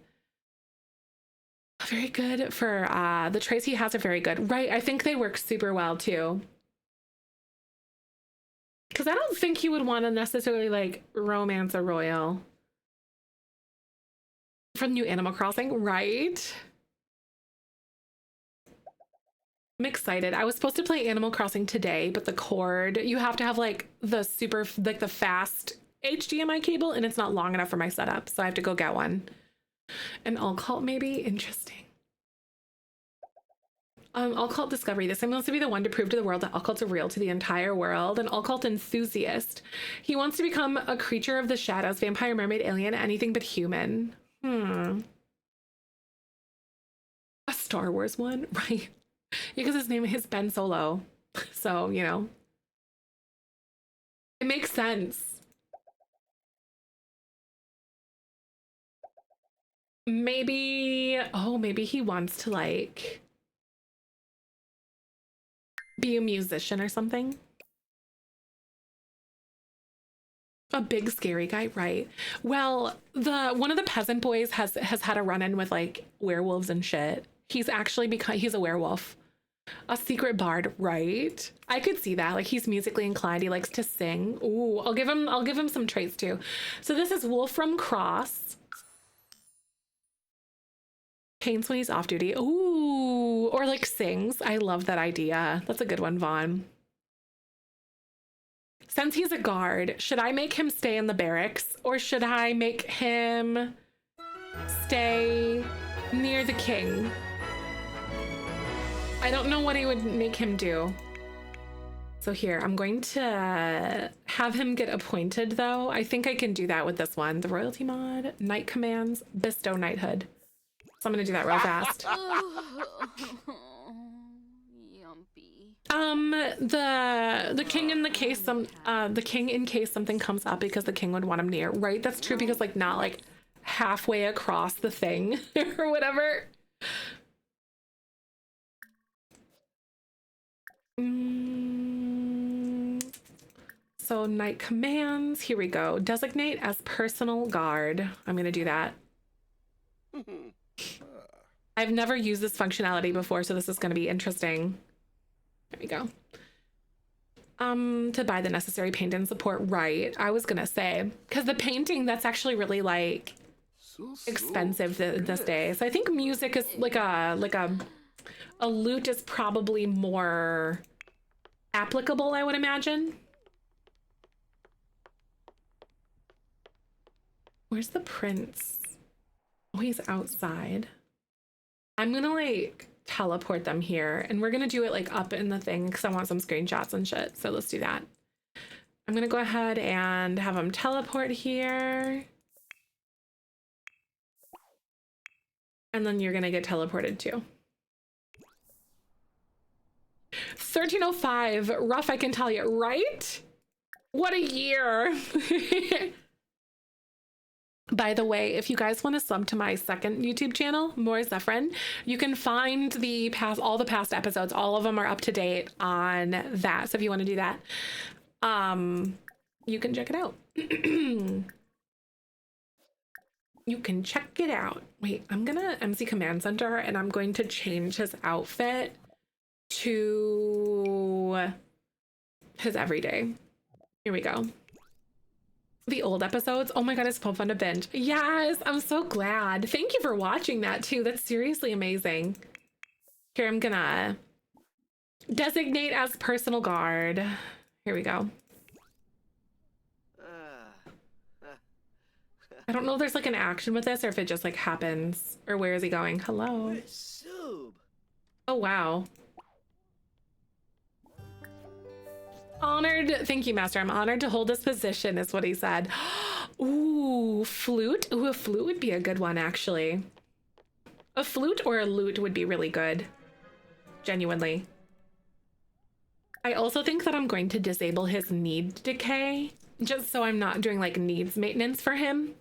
Very good for the traits he has are very good. Right. I think they work super well too. Because I don't think he would want to necessarily like romance a royal. From New Animal Crossing, right? I'm excited. I was supposed to play Animal Crossing today, but the cord, you have to have like the fast HDMI cable, and it's not long enough for my setup, so I have to go get one. An alt cult maybe? Interesting. Occult discovery. This man wants to be the one to prove to the world that occults are real to the entire world. An occult enthusiast. He wants to become a creature of the shadows, vampire, mermaid, alien, anything but human. A Star Wars one, right? Because his name is Ben Solo. So, you know. It makes sense. Maybe, oh, maybe he wants to like be a musician or something. A big scary guy, right? Well, one of the peasant boys has had a run-in with like werewolves and shit. He's actually he's a werewolf. A secret bard, right? I could see that. Like he's musically inclined. He likes to sing. Ooh, I'll give him some traits too. So this is Wolfram Cross. Paints when he's off duty. Ooh, or like sings. I love that idea. That's a good one, Vaughn. Since he's a guard, should I make him stay in the barracks or should I make him stay near the king? I don't know what I would make him do. So here, I'm going to have him get appointed though. I think I can do that with this one. The royalty mod, knight commands, bestow knighthood. So I'm gonna do that real fast. The king in the case the king in case something comes up because the king would want him near, right? That's true because like not like halfway across the thing or whatever. So knight commands, here we go. Designate as personal guard. I'm gonna do that. I've never used this functionality before, so this is gonna be interesting. There we go. To buy the necessary paint and support, right? I was gonna say, because the painting, that's actually really like expensive this day. So I think music is like a lute is probably more applicable, I would imagine. Where's the prince? Oh, he's outside. I'm gonna like teleport them here and we're gonna do it like up in the thing because I want some screenshots and shit. So let's do that. I'm gonna go ahead and have them teleport here. And then you're gonna get teleported too. 1305, rough, I can tell you, right? What a year. By the way, if you guys want to sub to my second YouTube channel, More Zefrine, you can find all the past episodes. All of them are up to date on that. So if you want to do that, you can check it out. You can check it out. Wait, I'm gonna MC Command Center and I'm going to change his outfit to his everyday. Here we go. The old episodes. Oh my god, it's so fun to binge. Yes, I'm so glad. Thank you for watching that too. That's seriously amazing. Here, I'm gonna designate as personal guard. Here we go. I don't know if there's like an action with this or if it just like happens. Or where is he going? Hello. Oh wow. Honored, thank you, Master. I'm honored to hold this position, is what he said. Ooh, flute. Ooh, a flute would be a good one, actually. A flute or a lute would be really good. Genuinely. I also think that I'm going to disable his need decay, just so I'm not doing like needs maintenance for him.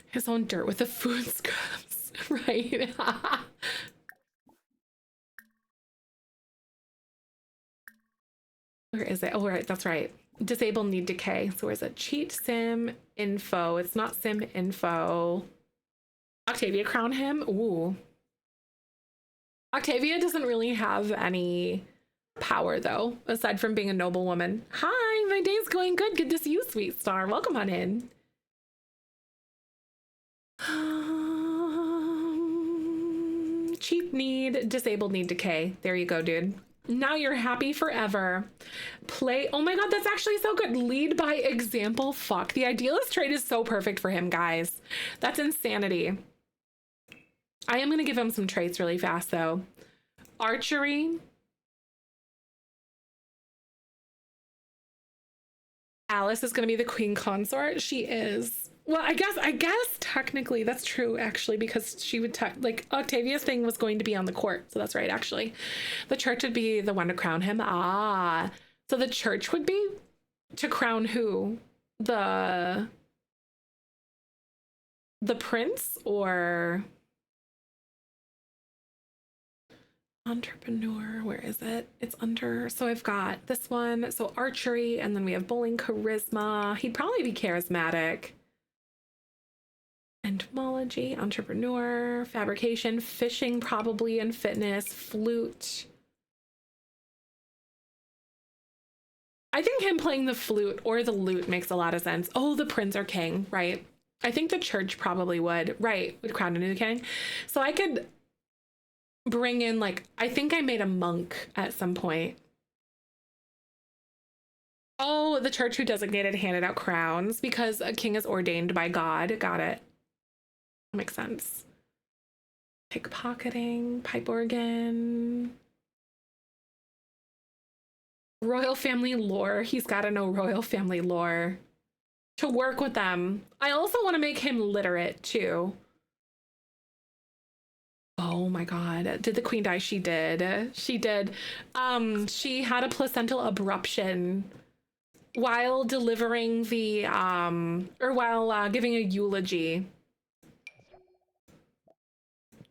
His own dirt with the food scraps, right? Where is it? Oh, right, that's right. Disable need decay. So where's it? Cheat sim info. It's not sim info. Octavia crown him. Ooh. Octavia doesn't really have any power though, aside from being a noble woman. Hi, my day's going good. Good to see you, sweet star. Welcome on in. Cheat need, disabled need decay. There you go, dude. Now you're happy forever. Play. Oh my god, that's actually so good. Lead by example. Fuck. The idealist trait is so perfect for him, guys. That's insanity. I am going to give him some traits really fast, though. Archery. Alice is going to be the queen consort. She is. Well, I guess technically that's true, actually, because she would like Octavia's thing was going to be on the court. So that's right, actually. The church would be the one to crown him. Ah, so the church would be to crown who? The prince or entrepreneur? Where is it? It's under. So I've got this one. So archery, and then we have bowling, charisma. He'd probably be charismatic. Entomology, entrepreneur, fabrication, fishing, probably, and fitness, flute. I think him playing the flute or the lute makes a lot of sense. Oh, the prince or king, right? I think the church probably would, right? Would crown a new king. So I could bring in, like, I think I made a monk at some point. Oh, the church who designated handed out crowns because a king is ordained by God. Got it. Makes sense. Pickpocketing, pipe organ. Royal family lore. He's got to know royal family lore to work with them. I also want to make him literate too. Oh my God. Did the queen die? She did. She did. She had a placental abruption while delivering the, or while giving a eulogy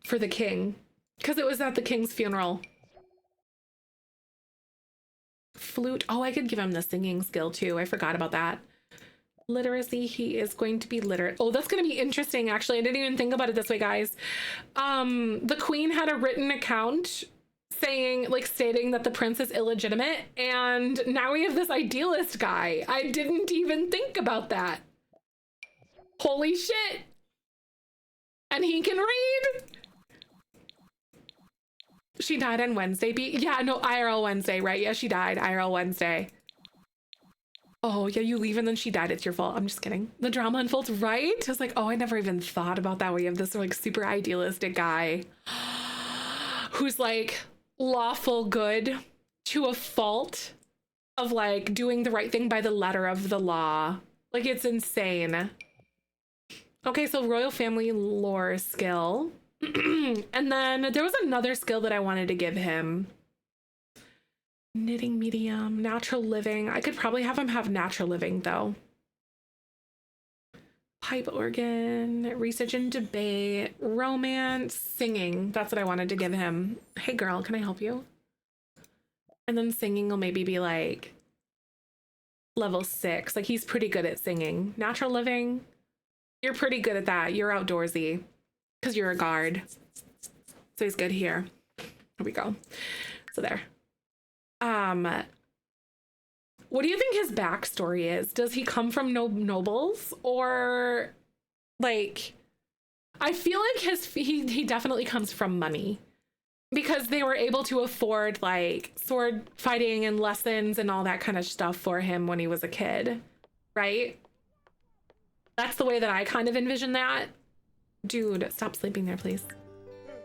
for the king, because it was at the king's funeral. Flute. Oh, I could give him the singing skill too. I forgot about that. Literacy. He is going to be literate. Oh, that's going to be interesting. Actually, I didn't even think about it this way, guys. The queen had a written account saying, like, stating that the prince is illegitimate, and now we have this idealist guy. I didn't even think about that. Holy shit. And he can read. She died on Wednesday. Yeah, no, IRL Wednesday, right? Yeah, she died IRL Wednesday. Oh, yeah, you leave and then she died. It's your fault. I'm just kidding. The drama unfolds, right? I was like, oh, I never even thought about that. We have this, like, super idealistic guy who's, like, lawful good to a fault of, like, doing the right thing by the letter of the law. Like, it's insane. Okay, so royal family lore skill. And then there was another skill that I wanted to give him. Knitting medium, natural living. I could probably have him have natural living though. Pipe organ, research and debate, romance, singing. That's what I wanted to give him. Hey girl, can I help you? And then singing will maybe be like level 6. Like, he's pretty good at singing. Natural living, you're pretty good at that. You're outdoorsy because you're a guard. So he's good here. Here we go. So there. What do you think his backstory is? Does he come from nobles, or, like, I feel like he definitely comes from money, because they were able to afford, like, sword fighting and lessons and all that kind of stuff for him when he was a kid, right? That's the way that I kind of envision that. Dude, stop sleeping there, please.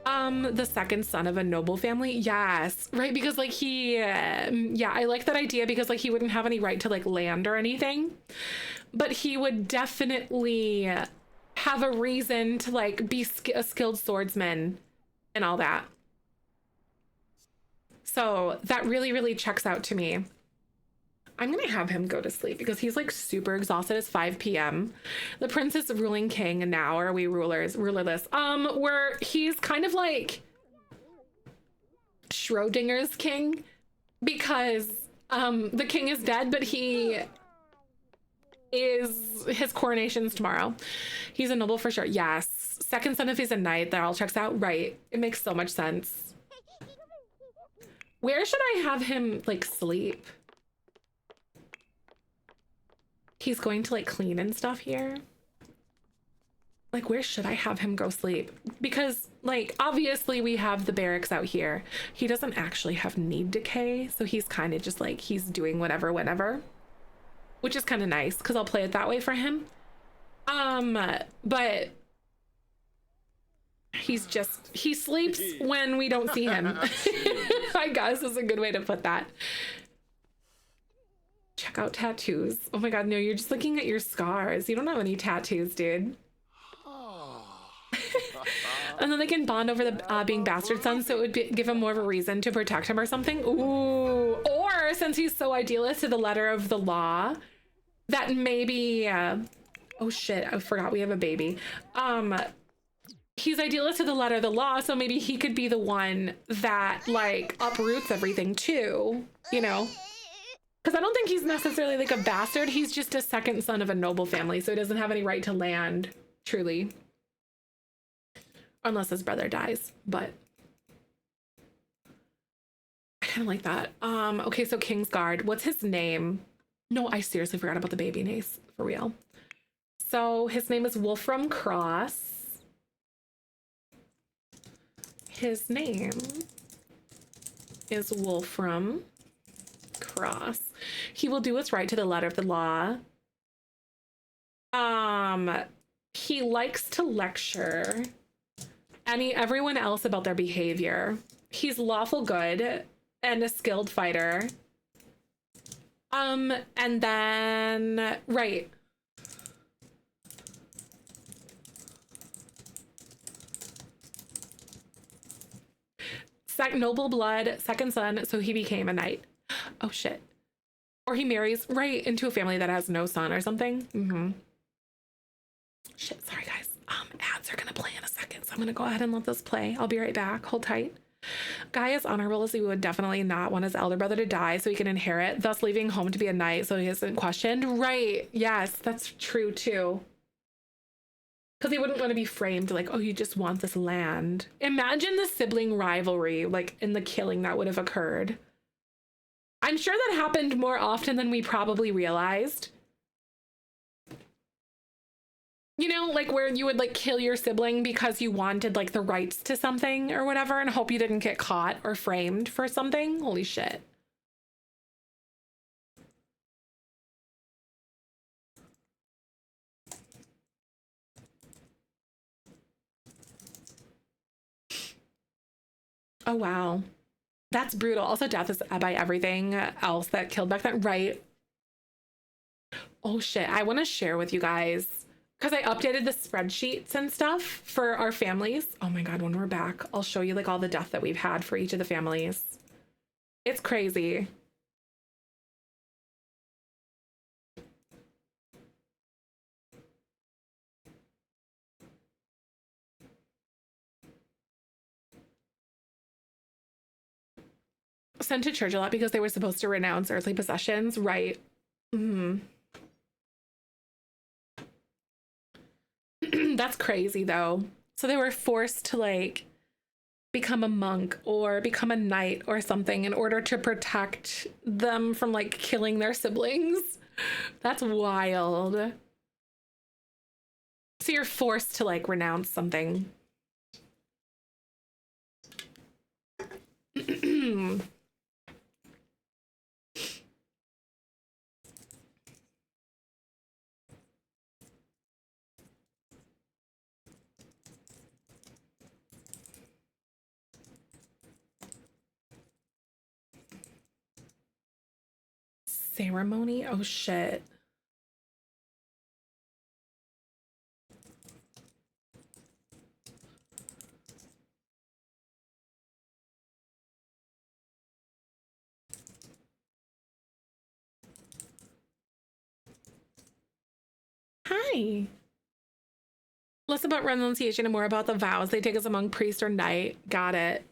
The second son of a noble family. Yes, right, because, like, he yeah, I like that idea, because, like, he wouldn't have any right to, like, land or anything, but he would definitely have a reason to, like, be a skilled swordsman and all that. So that really, really checks out to me. I'm gonna have him go to sleep because he's, like, super exhausted. It's 5 p.m. The prince is ruling king, and now are we rulerless? Where he's kind of like Schrodinger's king, because the king is dead, but his coronation's tomorrow. He's a noble for sure. Yes. Second son if he's a knight. That all checks out. Right. It makes so much sense. Where should I have him, like, sleep? He's going to, like, clean and stuff here. Like, where should I have him go sleep? Because, like, obviously we have the barracks out here. He doesn't actually have need decay, so he's kind of just, like, he's doing whatever, whenever. Which is kind of nice, because I'll play it that way for him. But he sleeps when we don't see him. I guess is a good way to put that. Check out tattoos. Oh my God, no, you're just looking at your scars. You don't have any tattoos, dude. And then they can bond over the being bastard sons, so it would give him more of a reason to protect him or something. Ooh. Or since he's so idealist to the letter of the law, that maybe oh shit, I forgot we have a baby. He's idealist to the letter of the law, so maybe he could be the one that like uproots everything too, you know? Because I don't think he's necessarily like a bastard. He's just a second son of a noble family, so he doesn't have any right to land, truly. Unless his brother dies, but I kind of like that. Okay, so Kingsguard, what's his name? No, I seriously forgot about the baby names, for real. So his name is Wolfram Cross. His name is Wolfram Cross. He will do what's right to the letter of the law. He likes to lecture everyone else about their behavior. He's lawful good and a skilled fighter. And then, right. Noble blood, second son, so he became a knight. Oh shit. Or he marries right into a family that has no son or something. Shit, sorry guys. Ads are gonna play in a second, so I'm gonna go ahead and let this play. I'll be right back. Hold tight. Guy is honorable as he would definitely not want his elder brother to die so he can inherit, thus leaving home to be a knight so he isn't questioned. Right. Yes, that's true too. Because he wouldn't want to be framed like, oh, you just want this land. Imagine the sibling rivalry, like in the killing that would have occurred. I'm sure that happened more often than we probably realized. You know, like where you would like kill your sibling because you wanted like the rights to something or whatever and hope you didn't get caught or framed for something. Holy shit. Oh, wow. That's brutal. Also, death is by everything else that killed back then. Right. Oh, shit. I want to share with you guys because I updated the spreadsheets and stuff for our families. Oh my God, when we're back, I'll show you like all the death that we've had for each of the families. It's crazy. Sent to church a lot because they were supposed to renounce earthly possessions. Right. That's crazy though. So they were forced to like become a monk or become a knight or something in order to protect them from like killing their siblings. That's wild. So you're forced to like renounce something. Ceremony? Oh shit. Hi. Less about renunciation and more about the vows they take as a monk, priest, or knight. Got it.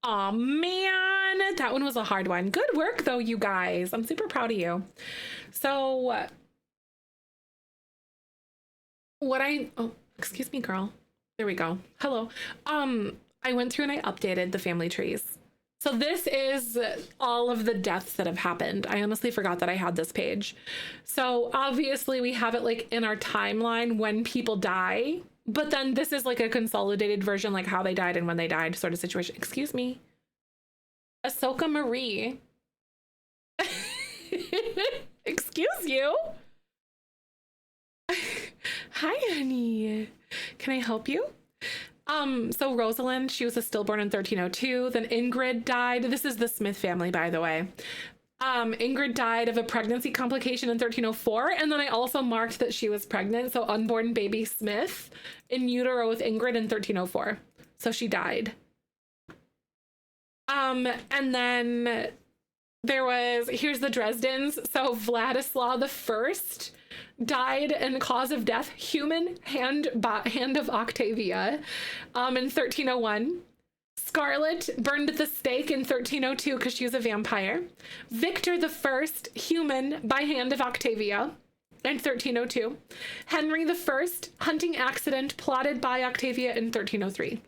Oh man, that one was a hard one. Good work though, you guys. I'm super proud of you. So oh, excuse me, girl. There we go. Hello. I went through and I updated the family trees. So this is all of the deaths that have happened. I honestly forgot that I had this page. So obviously we have it like in our timeline when people die, but then this is like a consolidated version, like how they died and when they died sort of situation. Excuse me. Ahsoka Marie. Excuse you. Hi, honey. Can I help you? So Rosalind, she was a stillborn in 1302. Then Ingrid died. This is the Smith family, by the way. Ingrid died of a pregnancy complication in 1304. And then I also marked that she was pregnant. So unborn baby Smith in utero with Ingrid in 1304. So she died. And then here's the Dresdens. So Vladislav the First died in cause of death, human hand of Octavia, in 1301. Scarlet burned at the stake in 1302 because she was a vampire. Victor the First, human by hand of Octavia in 1302. Henry the First, hunting accident plotted by Octavia in 1303.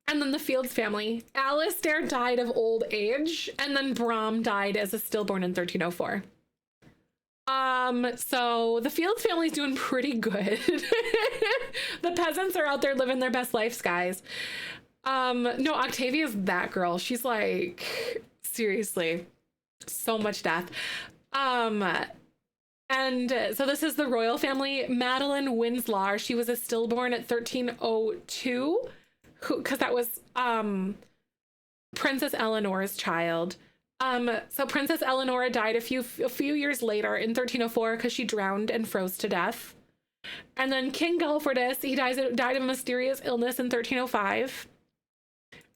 And then the Fields family. Alistair died of old age, and then Brom died as a stillborn in 1304. So the Fields family's doing pretty good. The peasants are out there living their best lives, guys. No, Octavia's that girl. She's like, seriously, so much death. And so this is the royal family. Madeline Windslars, she was a stillborn at 1302, because that was Princess Eleanor's child. So Princess Eleanor died a few years later in 1304 because she drowned and froze to death. And then King Gelferdus, he died of a mysterious illness in 1305.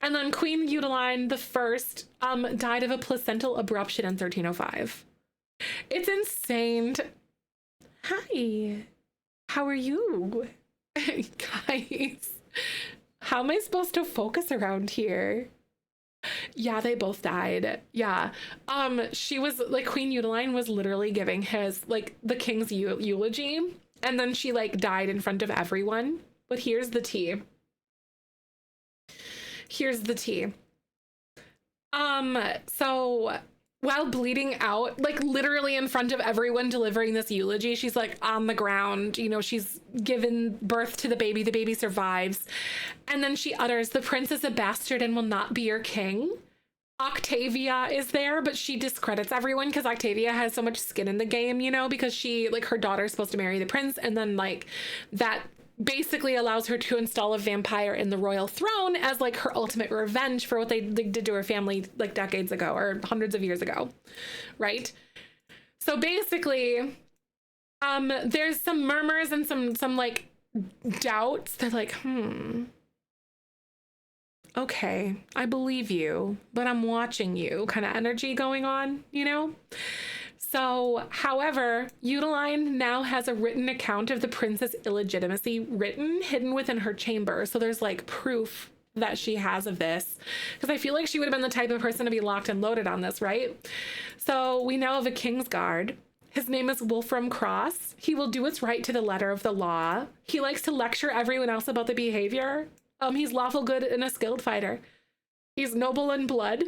And then Queen Eudeline the First died of a placental abruption in 1305. It's insane. Hi, how are you? Guys, how am I supposed to focus around here? Yeah, they both died. Yeah. She was like, Queen Eudeline was literally giving his, like, the king's eulogy, and then she like died in front of everyone. But here's the tea. Here's the tea. So while bleeding out, like literally in front of everyone delivering this eulogy, she's like on the ground, you know, she's given birth to the baby survives. And then she utters, "The prince is a bastard and will not be your king." Octavia is there, but she discredits everyone because Octavia has so much skin in the game, you know, because she, like, her daughter's supposed to marry the prince, and then like that basically allows her to install a vampire in the royal throne as like her ultimate revenge for what they did to her family like decades ago or hundreds of years ago, right? So basically, there's some murmurs and some like doubts. They're like, okay, I believe you, but I'm watching you kind of energy going on, you know? So, however, Eudeline now has a written account of the prince's illegitimacy hidden within her chamber. So there's like proof that she has of this, because I feel like she would have been the type of person to be locked and loaded on this, right? So we know of a king's guard. His name is Wolfram Cross. He will do what's right to the letter of the law. He likes to lecture everyone else about the behavior. He's lawful good and a skilled fighter. He's noble in blood.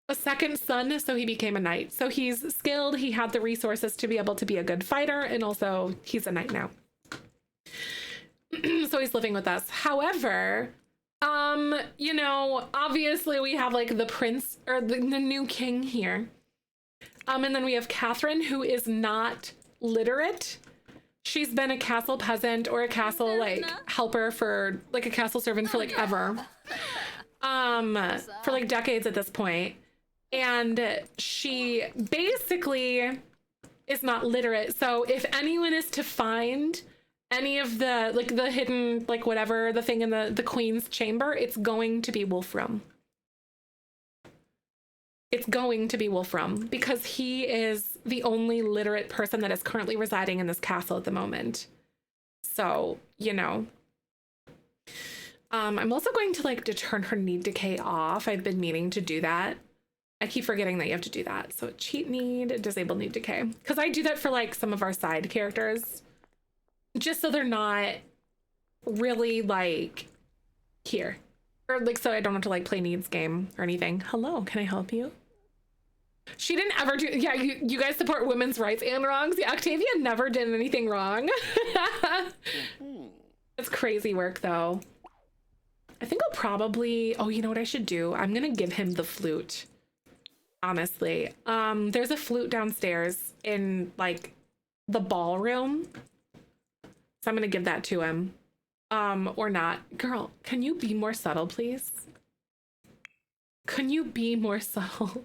A second son, so he became a knight. So he's skilled, he had the resources to be able to be a good fighter, and also he's a knight now. So he's living with us. However, you know, obviously we have like the prince or the new king here. And then we have Catherine, who is not literate. She's been a castle peasant or a castle like helper for like a castle servant for like ever. For like decades at this point. And she basically is not literate. So if anyone is to find any of the like the hidden like whatever the thing in the queen's chamber, it's going to be Wolfram. It's going to be Wolfram because he is the only literate person that is currently residing in this castle at the moment. So, you know. I'm also going to like to turn her need decay off. I've been meaning to do that. I keep forgetting that you have to do that. So cheat need, disable need decay. Because I do that for like some of our side characters. Just so they're not really like here. Or like so I don't have to like play needs game or anything. Hello, can I help you? She didn't ever do, yeah, you guys support women's rights and wrongs. Yeah, Octavia never did anything wrong. It's crazy work though. I think I'll probably, oh, you know what I should do? I'm gonna give him the flute. Honestly. There's a flute downstairs in like the ballroom. So I'm gonna give that to him. Or not. Girl, can you be more subtle, please? Can you be more subtle?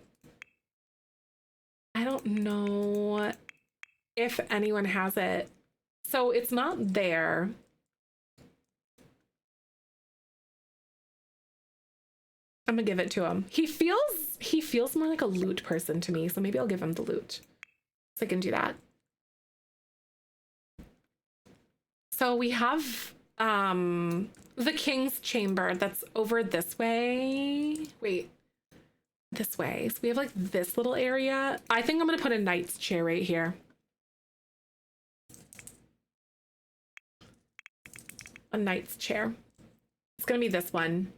I don't know if anyone has it. So it's not there. I'm gonna give it to him. He feels more like a loot person to me, so maybe I'll give him the loot. So I can do that. So we have the king's chamber that's over this way. Wait, this way. So we have like this little area. I think I'm gonna put a knight's chair right here. A knight's chair. It's gonna be this one.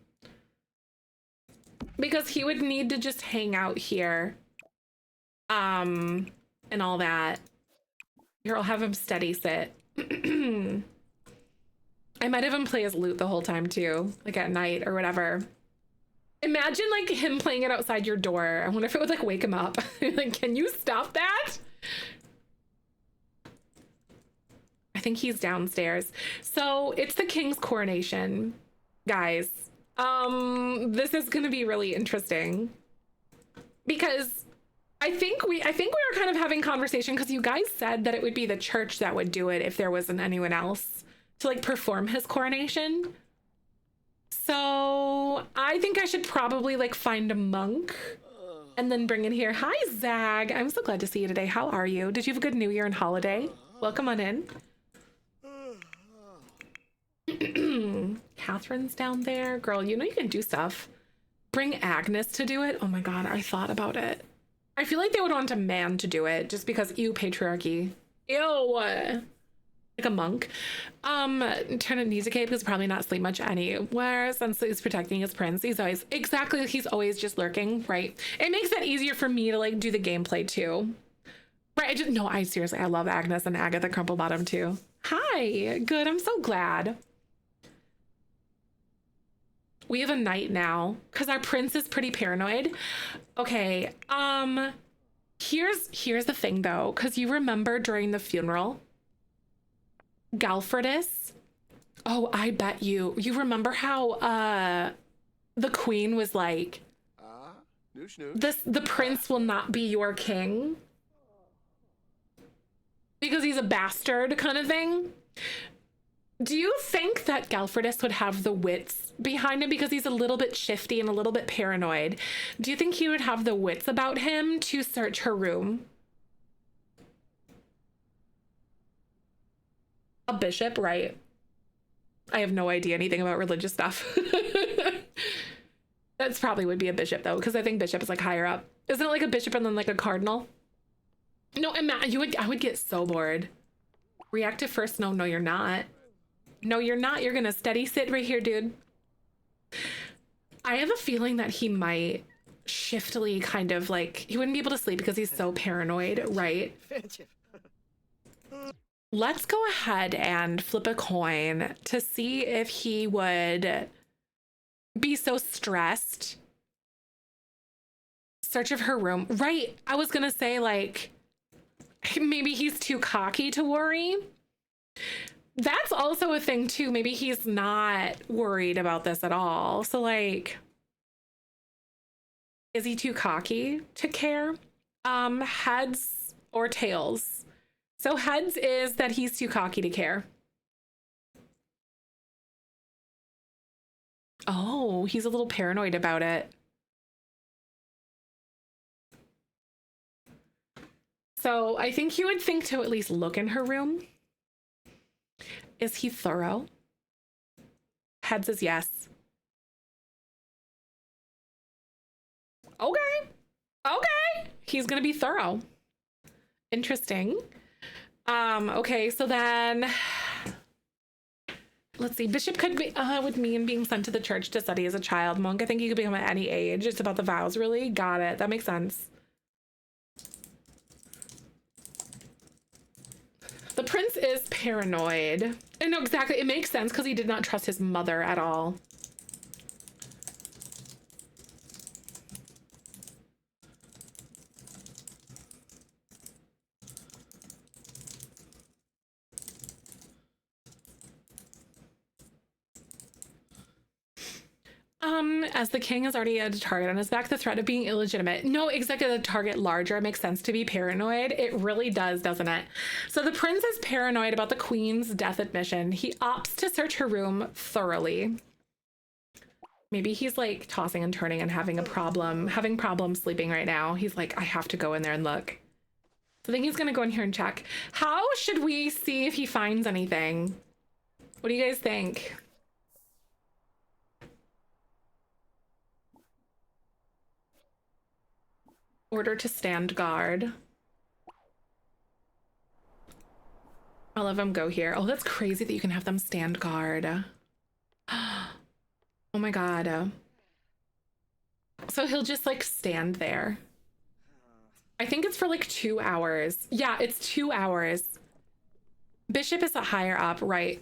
Because he would need to just hang out here. And all that. Here, I'll have him steady sit. I might have him play as lute the whole time too, like at night or whatever. Imagine like him playing it outside your door. I wonder if it would like wake him up. Like, can you stop that? I think he's downstairs. So it's the king's coronation, guys. This is gonna be really interesting because I think we were kind of having conversation because you guys said that it would be the church that would do it if there wasn't anyone else to like perform his coronation. So I think I should probably like find a monk and then bring it here. Hi, Zag. I'm so glad to see you today. How are you? Did you have a good New Year and holiday? Welcome on in. Catherine's down there. Girl, you know you can do stuff. Bring Agnes to do it. Oh my God, I thought about it. I feel like they would want a man to do it just because, ew, patriarchy. Ew. Like a monk. Turn needs a cape because probably not sleep much anywhere since he's protecting his prince. He's always just lurking, right? It makes it easier for me to like do the gameplay too. Right, I seriously, I love Agnes and Agatha Crumplebottom too. Hi, good, I'm so glad. We have a knight now because our prince is pretty paranoid. Okay, here's the thing though, because you remember during the funeral, Galfredus. Oh, I bet you remember how the queen was like, the prince will not be your king because he's a bastard kind of thing. Do you think that Galfredus would have the wits behind him because he's a little bit shifty and a little bit paranoid? Do you think he would have the wits about him to search her room? A bishop, right? I have no idea anything about religious stuff. That's probably would be a bishop though, because I think bishop is like higher up. Isn't it like a bishop and then like a cardinal? No, I would get so bored. Reactive first. No, you're not. No, you're not. You're gonna steady sit right here, dude. I have a feeling that he might shiftily kind of like, he wouldn't be able to sleep because he's so paranoid, right? Let's go ahead and flip a coin to see if he would be so stressed. Search of her room. Right. I was gonna say like, maybe he's too cocky to worry. That's also a thing too. Maybe he's not worried about this at all. So like, is he too cocky to care? Heads or tails? So heads is that he's too cocky to care. Oh, he's a little paranoid about it. So I think he would think to at least look in her room. Is he thorough? Heads is yes. Okay. Okay. He's gonna be thorough. Interesting. Okay, so then let's see. Bishop could be would mean being sent to the church to study as a child. Monk, I think you could become at any age. It's about the vows, really. Got it. That makes sense. The prince is paranoid. And no, exactly. It makes sense because he did not trust his mother at all. As the king has already had a target on his back, the threat of being illegitimate. No, exactly. The target larger makes sense to be paranoid. It really does, doesn't it? So the prince is paranoid about the queen's death admission. He opts to search her room thoroughly. Maybe he's like tossing and turning and having problems sleeping right now. He's like, I have to go in there and look. So I think he's gonna go in here and check. How should we see if he finds anything? What do you guys think? Order to stand guard. I'll have them go here. Oh, that's crazy that you can have them stand guard. Oh my God. So he'll just like stand there. I think it's for like 2 hours. Yeah, it's 2 hours. Bishop is a higher up, right?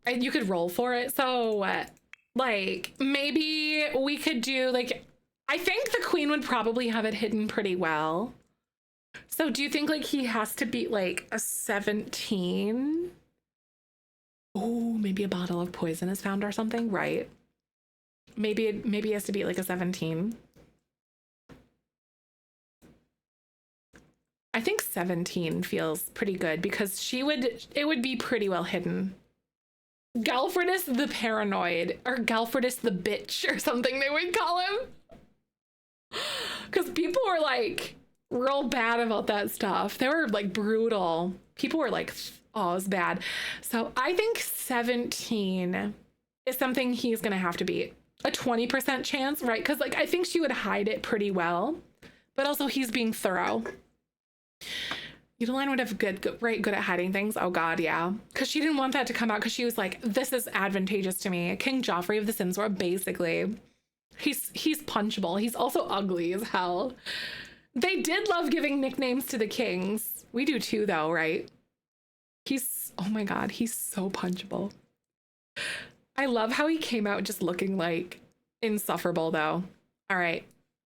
And you could roll for it. So like maybe we could do like, I think the queen would probably have it hidden pretty well. So do you think like he has to beat like a 17? Oh, maybe a bottle of poison is found or something, right? Maybe he has to beat like a 17. I think 17 feels pretty good because it would be pretty well hidden. Galfredus the paranoid, or Galfredus the bitch or something they would call him. Because people were like real bad about that stuff. They were like brutal. People were like, oh, it was bad. So I think 17 is something he's gonna have to beat. A 20% chance, right? Because like I think she would hide it pretty well, but also he's being thorough. Edeline would have good at hiding things. Oh God, yeah. Because she didn't want that to come out because she was like, this is advantageous to me. King Joffrey of the Sims War, basically. He's punchable. He's also ugly as hell. They did love giving nicknames to the kings. We do too, though, right? Oh my God, he's so punchable. I love how he came out just looking like insufferable, though. All right.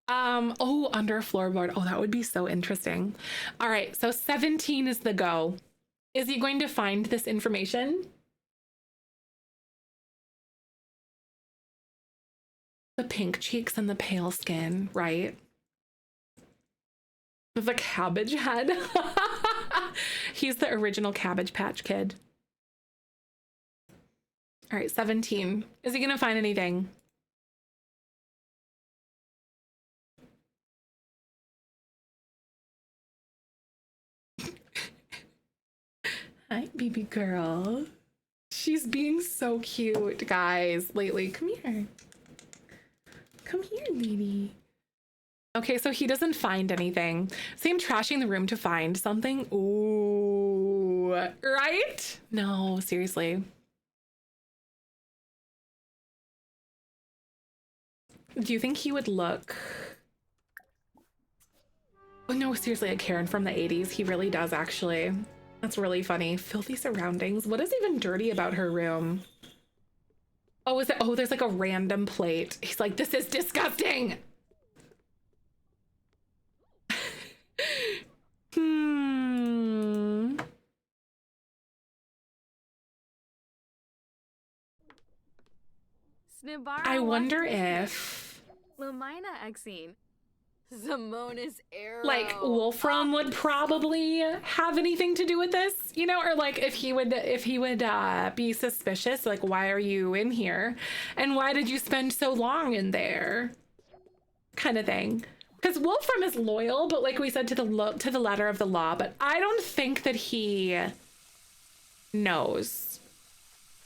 Oh, under a floorboard. Oh, that would be so interesting. All right, so 17 is the go. Is he going to find this information? The pink cheeks and the pale skin, right? The cabbage head. He's the original Cabbage Patch Kid. All right, 17. Is he gonna find anything? Hi, baby girl. She's being so cute, guys, lately. Come here. Come here, lady. Okay, so he doesn't find anything. See him trashing the room to find something? Ooh, right? No, seriously. Do you think he would look... Oh, no, seriously, a Karen from the 80s. He really does, actually. That's really funny. Filthy surroundings. What is even dirty about her room? Oh, is it? Oh, there's like a random plate. He's like, this is disgusting. I wonder if Lamina Exine. Zamona's arrow. like Wolfram would probably have anything to do with this, you know, or like if he would be suspicious, like, why are you in here? And why did you spend so long in there? Kind of thing. Because Wolfram is loyal, but like we said, to the letter of the law, but I don't think that he knows.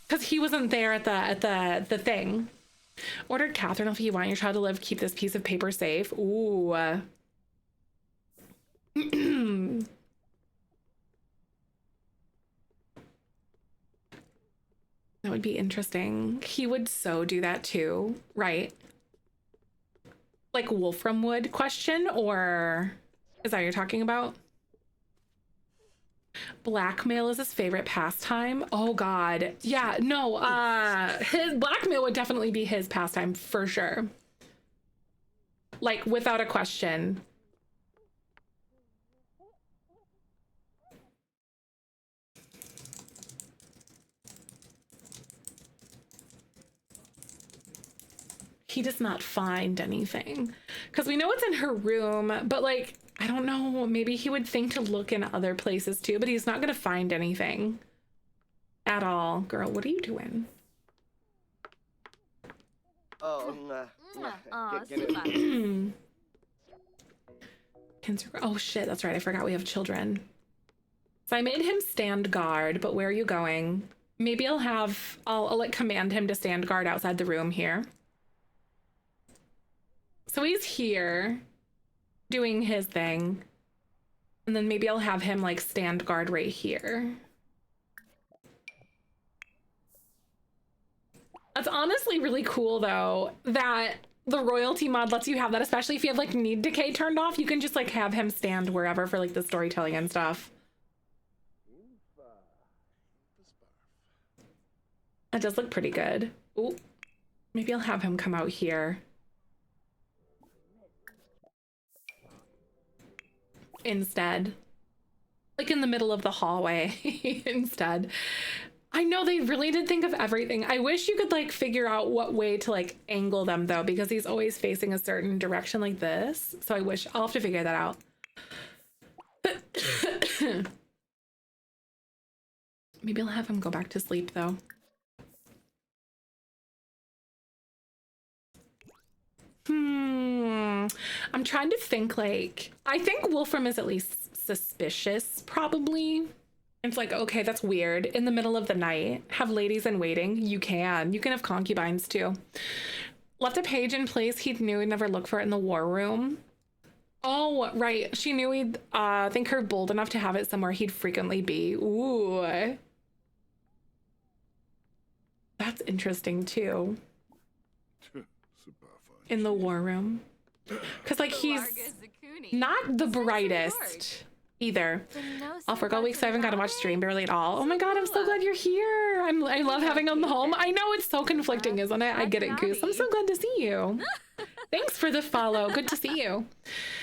Because he wasn't there at the thing. Ordered Catherine, if you want your child to live, keep this piece of paper safe. Ooh. That would be interesting. He would so do that too, right? Like Wolfram would, question, or is that what you're talking about? Blackmail is his favorite pastime. Oh God. Yeah, no, his blackmail would definitely be his pastime for sure. Like without a question. he does not find anything. Because we know it's in her room, but like, I don't know, maybe he would think to look in other places too, but he's not gonna find anything at all. Girl, what are you doing? Oh, get it. Oh shit, that's right, I forgot we have children. So I made him stand guard, but where are you going? Maybe I'll like command him to stand guard outside the room here. So he's here doing his thing. And then maybe I'll have him like stand guard right here. That's honestly really cool though, that the royalty mod lets you have that, especially if you have like need decay turned off. You can just like have him stand wherever for like the storytelling and stuff. That does look pretty good. Ooh, maybe I'll have him come out here. Instead. Like in the middle of the hallway instead. I know they really did think of everything. I wish you could like figure out what way to like angle them though, because he's always facing a certain direction like this. So I'll have to figure that out. Maybe I'll have him go back to sleep though. I'm trying to think like, I think Wolfram is at least suspicious, probably. It's like, okay, that's weird. In the middle of the night, have ladies in waiting. You can have concubines too. Left a page in place he knew he'd never look for it in the war room. Oh, right. She knew he'd think her bold enough to have it somewhere he'd frequently be. Ooh. That's interesting too. In the war room. Because like he's not the brightest either. I'll forgo weeks I haven't got to watch stream barely at all. Oh my god, I'm so glad you're here. I love having him home. I know it's so conflicting, isn't it? I get it, Goose. I'm so glad to see you. Thanks for the follow. Good to see you.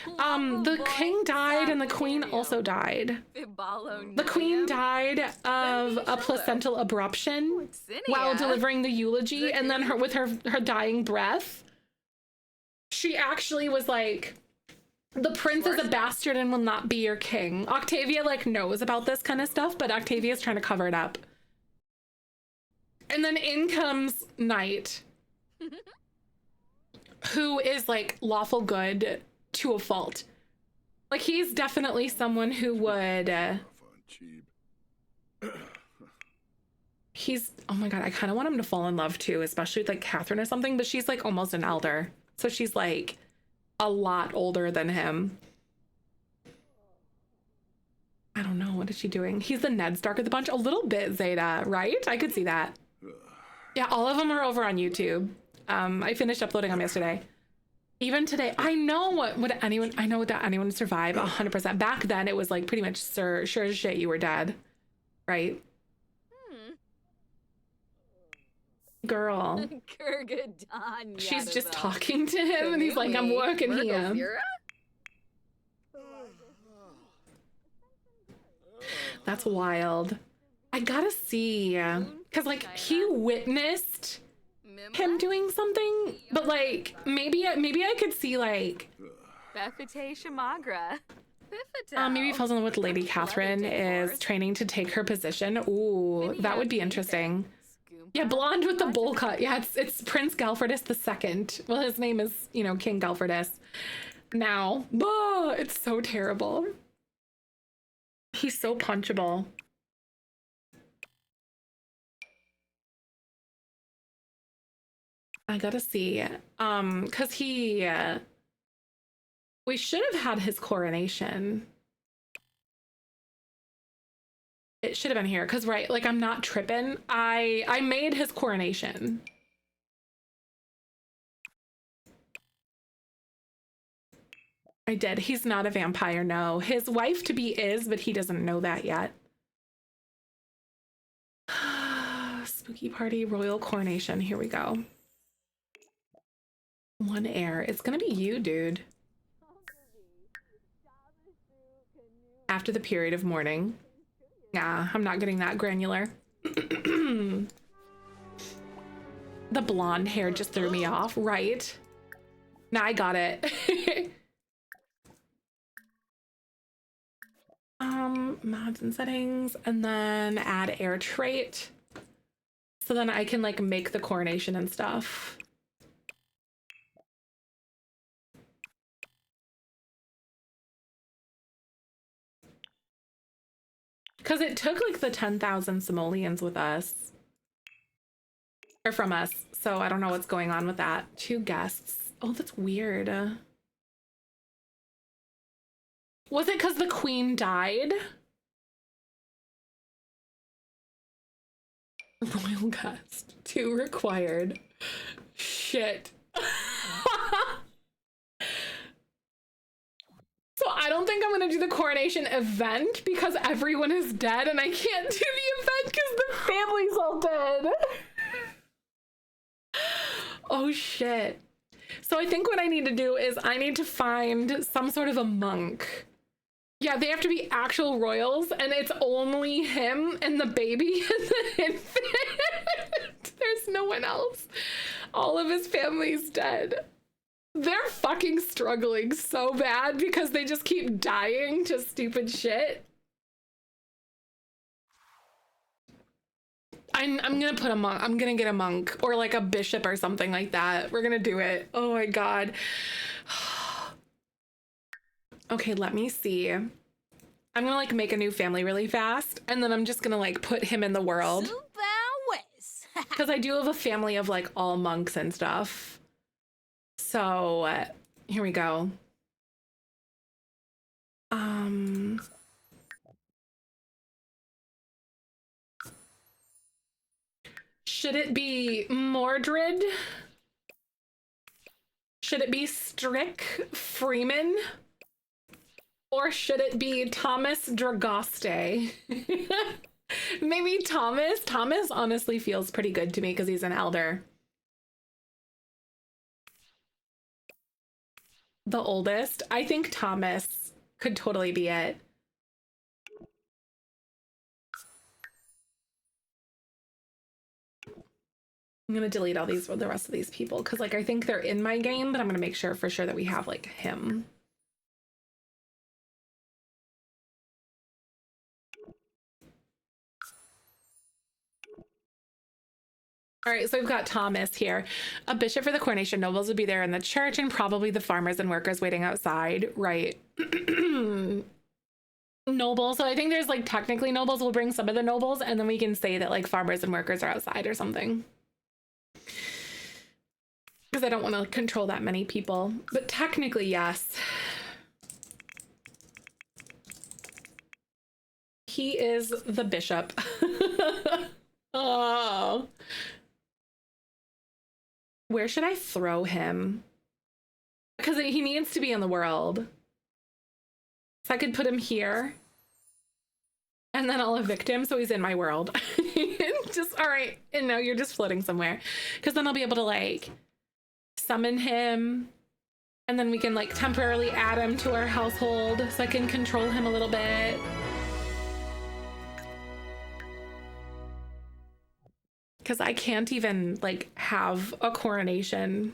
The king died and the queen also died. The queen died of a placental abruption while delivering the eulogy, and then with her dying breath, she actually was like, the prince is a bastard and will not be your king. Octavia like knows about this kind of stuff, but Octavia's trying to cover it up. And then in comes Knight, who is like lawful good to a fault. Like he's definitely someone who would, oh my god, I kind of want him to fall in love too, especially with like Catherine or something, but she's like almost an elder. So she's like a lot older than him. I don't know, what is she doing? He's the Ned Stark of the bunch. A little bit, Zeta, right? I could see that. Yeah, all of them are over on YouTube. I finished uploading them yesterday. Even today, I know would anyone would survive 100%. Back then it was like pretty much sure as shit you were dead, right? Girl. She's just talking to him and he's like, I'm working here. That's wild. I gotta see, because like he witnessed him doing something, but like maybe I could see like maybe he falls in love with Lady Catherine, is training to take her position. Ooh, that would be interesting. Yeah, blonde with the bowl cut. Yeah, it's Prince Galfurdus II. Well, his name is, King Galfurdus. Now, it's so terrible. He's so punchable. I gotta see, because we should have had his coronation. It should have been here, because right, like I'm not tripping. I made his coronation. I did. He's not a vampire, no. His wife to be is, but he doesn't know that yet. Spooky party, royal coronation. Here we go. One heir. It's gonna be you, dude. After the period of mourning. Yeah, I'm not getting that granular. The blonde hair just threw me off, right? Now I got it. Mods and settings, and then add air trait. So then I can like make the coronation and stuff. Because it took like the 10,000 simoleons with us. Or from us. So I don't know what's going on with that. 2 guests. Oh, that's weird. Was it because the queen died? Royal guest. 2 required. Shit. So I don't think I'm gonna do the coronation event because everyone is dead and I can't do the event because the family's all dead. Oh shit. So I think what I need to do is I need to find some sort of a monk. Yeah, they have to be actual royals and it's only him and the baby and the infant. There's no one else. All of his family's dead. They're fucking struggling so bad because they just keep dying to stupid shit. I'm gonna put a monk. I'm gonna get a monk or like a bishop or something like that. We're gonna do it. Oh my god. Okay, let me see. I'm gonna like make a new family really fast and then I'm just gonna like put him in the world. Because I do have a family of like all monks and stuff. So here we go. Should it be Mordred? Should it be Strick Freeman? Or should it be Thomas Dragoste? Maybe Thomas. Thomas honestly feels pretty good to me because he's an elder. The oldest. I think Thomas could totally be it. I'm gonna delete all these, the rest of these people because like I think they're in my game, but I'm gonna make sure for sure that we have like him. All right, so we've got Thomas here. A bishop for the coronation. Nobles would be there in the church and probably the farmers and workers waiting outside. Right. Nobles. So I think there's like technically nobles. We'll bring some of the nobles and then we can say that like farmers and workers are outside or something. Because I don't want to control that many people. But technically, yes. He is the bishop. Oh. Where should I throw him? Because he needs to be in the world. So I could put him here. And then I'll evict him so he's in my world. Just, all right. And no, you're just floating somewhere. Because then I'll be able to like summon him. And then we can like temporarily add him to our household so I can control him a little bit. Because I can't even like have a coronation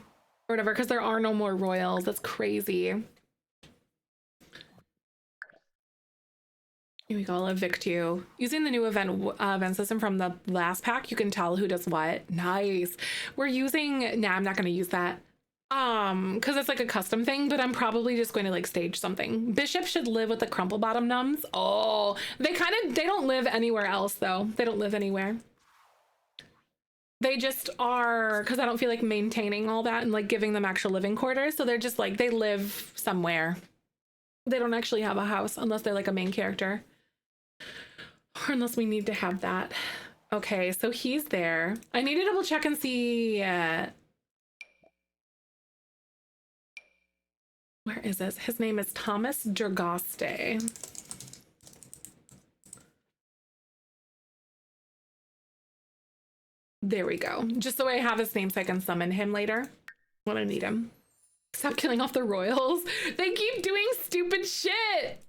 or whatever because there are no more royals. That's crazy. Here we go. I'll evict you. Using the new event system from the last pack, you can tell who does what. Nice. We're using, nah, I'm not going to use that. Because it's like a custom thing, but I'm probably just going to like stage something. Bishop should live with the crumple bottom nuns. Oh, they don't live anywhere else though. They don't live anywhere. They just are, because I don't feel like maintaining all that and like giving them actual living quarters. So they're just like, they live somewhere. They don't actually have a house unless they're like a main character. Or unless we need to have that. Okay, so he's there. I need to double check and see. Where is this? His name is Thomas Dragoste. There we go. Just so I have his name so I can summon him later when I need him. Stop killing off the royals. They keep doing stupid shit.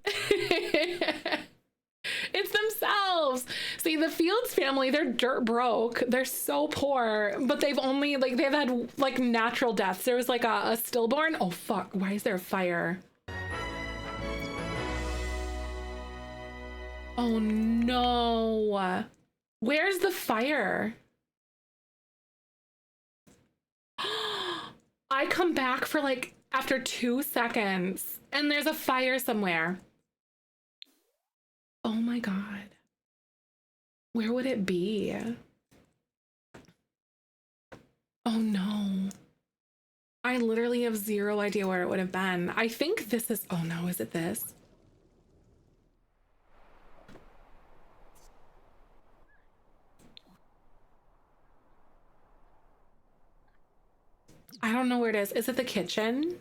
It's themselves. See, the Fields family, they're dirt broke. They're so poor, but they've only like they've had like natural deaths. There was like a stillborn. Oh fuck! Why is there a fire? Oh no! Where's the fire? I come back for like after 2 seconds and there's a fire somewhere. Oh my God. Where would it be? Oh no. I literally have zero idea where it would have been. I think this is, oh no, is it this? I don't know where it is. Is it the kitchen?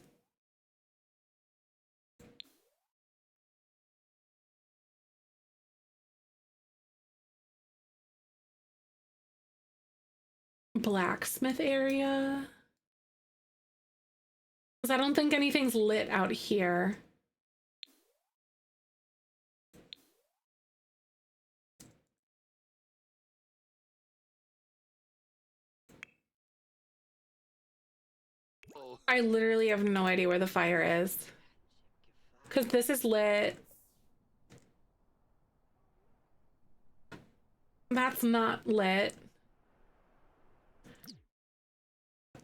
Blacksmith area? Because I don't think anything's lit out here. I literally have no idea where the fire is. Because this is lit. That's not lit.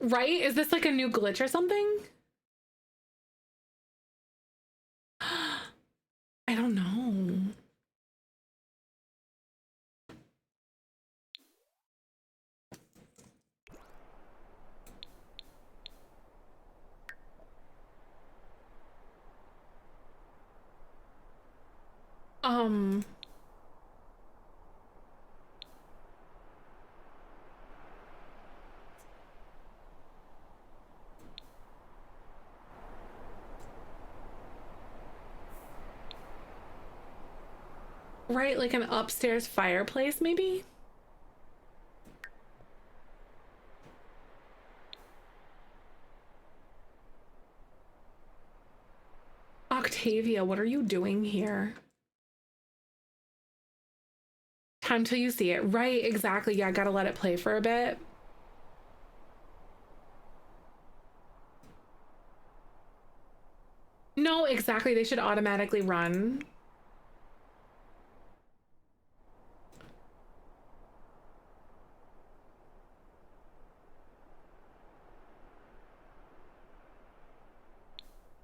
Right? Is this like a new glitch or something? I don't know. Right, like an upstairs fireplace, maybe? Octavia, what are you doing here? Time till you see it. Right, exactly. Yeah, gotta let it play for a bit. No, exactly. They should automatically run.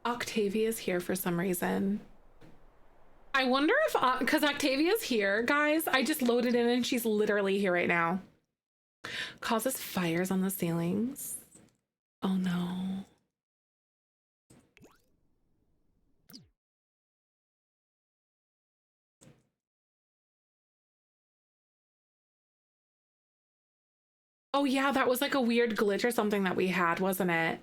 Octavia's here for some reason. I wonder if, because Octavia's here, guys. I just loaded in and she's literally here right now. Causes fires on the ceilings. Oh no. Oh yeah, that was like a weird glitch or something that we had, wasn't it?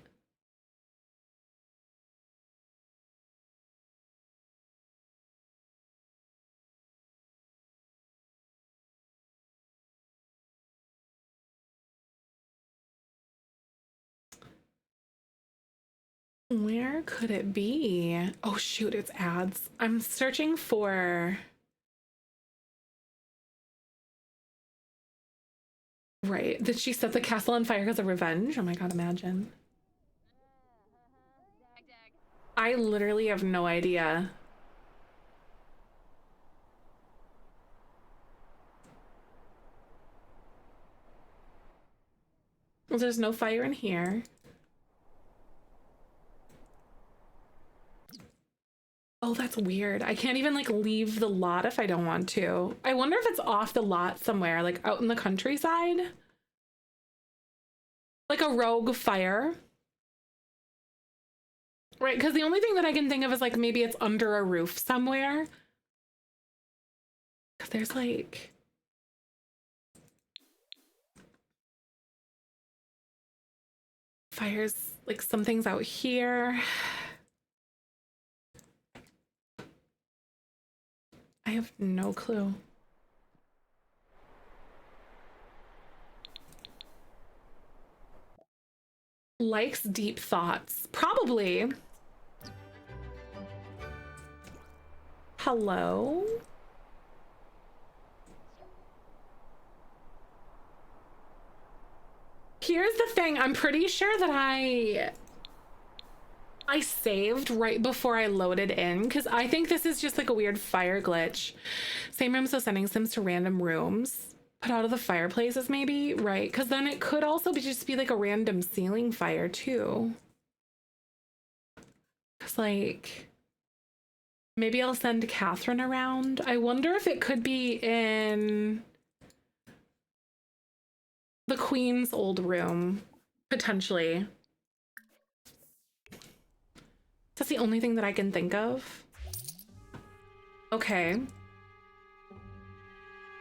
Where could it be? Oh shoot, it's ads. I'm searching for... Right, did she set the castle on fire because of revenge? Oh my God, imagine. I literally have no idea. There's no fire in here. Oh, that's weird. I can't even like leave the lot if I don't want to. I wonder if it's off the lot somewhere, like out in the countryside. Like a rogue fire. Right, because the only thing that I can think of is like maybe it's under a roof somewhere. Because there's like... fires, like something's out here. I have no clue. Likes deep thoughts. Probably. Hello? Here's the thing. I'm pretty sure that I saved right before I loaded in because I think this is just like a weird fire glitch. Same room, so sending sims to random rooms. Put out of the fireplaces maybe, right? Because then it could also just be like a random ceiling fire too. Because like, maybe I'll send Catherine around. I wonder if it could be in the Queen's old room, potentially. That's the only thing that I can think of. Okay.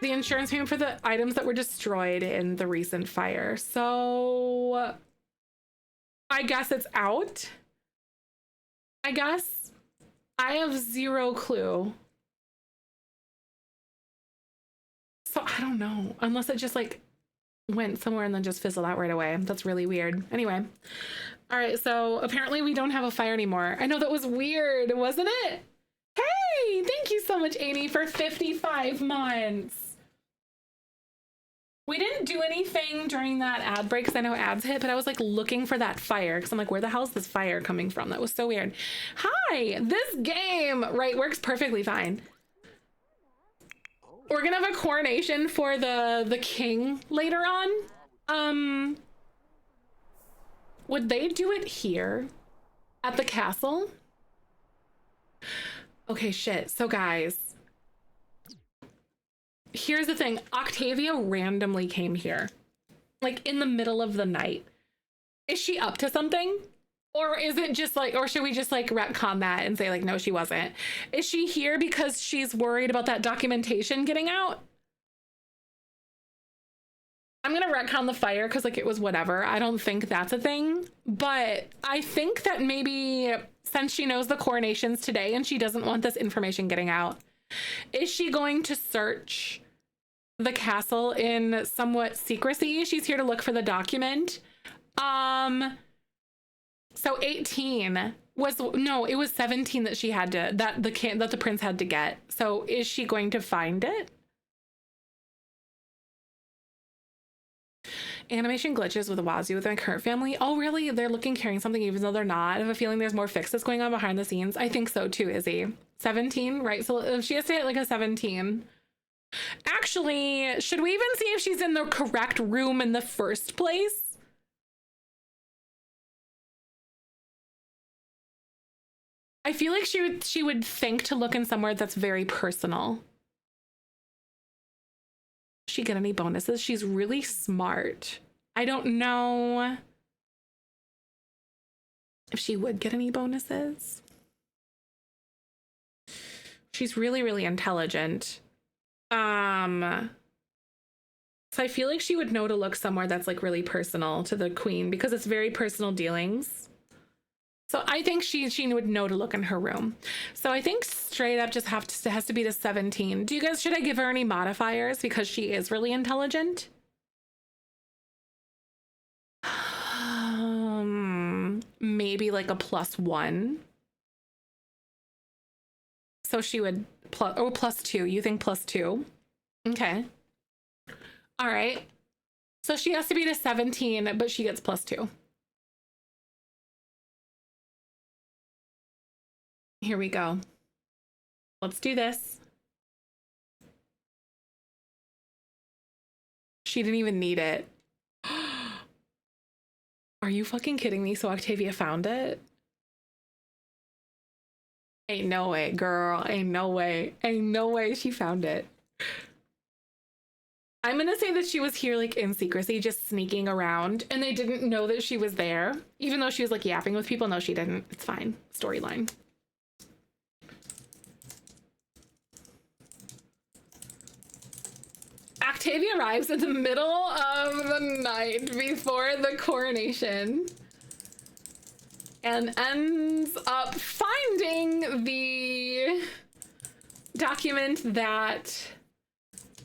The insurance payment for the items that were destroyed in the recent fire. So I guess it's out. I guess I have zero clue. So I don't know, unless it just like went somewhere and then just fizzled out right away. That's really weird. Anyway. All right, so apparently we don't have a fire anymore. I know that was weird, wasn't it? Hey, thank you so much, Amy, for 55 months. We didn't do anything during that ad break because I know ads hit, but I was like looking for that fire because I'm like, where the hell is this fire coming from? That was so weird. Hi, this game, right, works perfectly fine. We're gonna have a coronation for the king later on. Would they do it here at the castle? Okay, shit. So guys, here's the thing. Octavia randomly came here, like in the middle of the night. Is she up to something? Or is it just like, or should we just like retcon that and say like, no, she wasn't? Is she here because she's worried about that documentation getting out? I'm gonna retcon the fire because like it was whatever. I don't think that's a thing, but I think that maybe since she knows the coronation's today and she doesn't want this information getting out, is she going to search the castle in somewhat secrecy? She's here to look for the document. So 18 was, no, it was 17 that she had to, that the prince had to get. So is she going to find it? Animation glitches with a Wazoo with my current family. Oh, really? They're looking carrying something even though they're not. I have a feeling there's more fixes going on behind the scenes. I think so too, Izzy. 17, right? So if she has to hit like a 17. Actually, should we even see if she's in the correct room in the first place? I feel like she would think to look in somewhere that's very personal. She get any bonuses? She's really smart. I don't know if she would get any bonuses. She's really, really intelligent. So I feel like she would know to look somewhere that's like really personal to the queen because it's very personal dealings. So I think she would know to look in her room. So I think straight up just has to be to 17. Do you guys, should I give her any modifiers because she is really intelligent? Maybe like a +1. So she would +2. You think +2? Okay. All right. So she has to be to 17, but she gets +2. Here we go. Let's do this. She didn't even need it. Are you fucking kidding me? So Octavia found it? Ain't no way, girl. Ain't no way. Ain't no way she found it. I'm gonna say that she was here like in secrecy, just sneaking around, and they didn't know that she was there, even though she was like yapping with people. No, she didn't. It's fine. Storyline. Octavia arrives in the middle of the night before the coronation and ends up finding the document that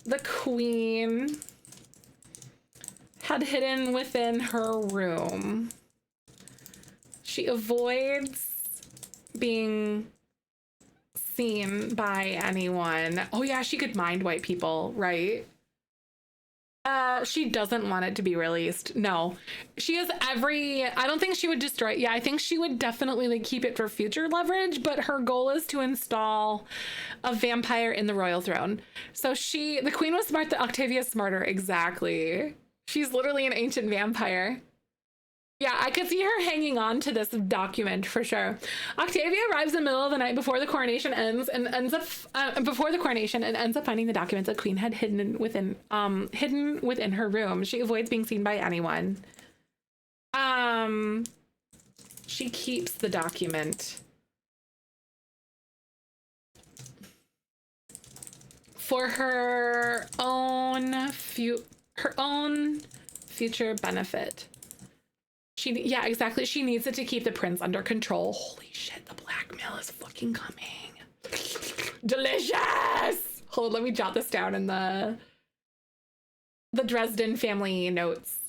the queen had hidden within her room. She avoids being seen by anyone. Oh yeah, she could mind wipe people, right? She doesn't want it to be released. No, she has I don't think she would destroy it. Yeah, I think she would definitely like keep it for future leverage, but her goal is to install a vampire in the royal throne. So the queen was smart, the Octavia's smarter. Exactly. She's literally an ancient vampire. Yeah, I could see her hanging on to this document for sure. Octavia arrives in the middle of the night before the coronation ends and ends up finding the documents the queen had hidden within her room. She avoids being seen by anyone. She keeps the document for her own future benefit. Yeah, exactly. She needs it to keep the prince under control. Holy shit, the blackmail is fucking coming. Delicious! Hold on, let me jot this down in the Dresden family notes.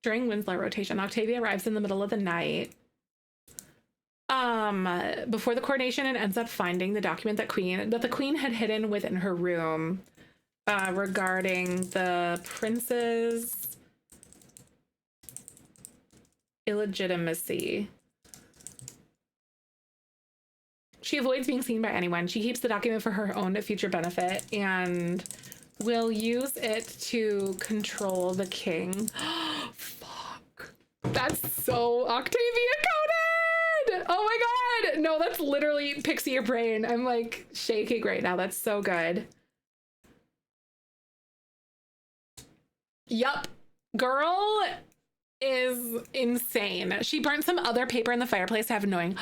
During Windslars rotation, Octavia arrives in the middle of the night before the coronation and ends up finding the document that the queen had hidden within her room regarding the prince's illegitimacy. She avoids being seen by anyone. She keeps the document for her own future benefit and will use it to control the king. Fuck. That's so Octavia coded! Oh my god! No, that's literally pixie your brain. I'm like shaking right now. That's so good. Yup. Girl is insane. She burnt some other paper in the fireplace to have knowing.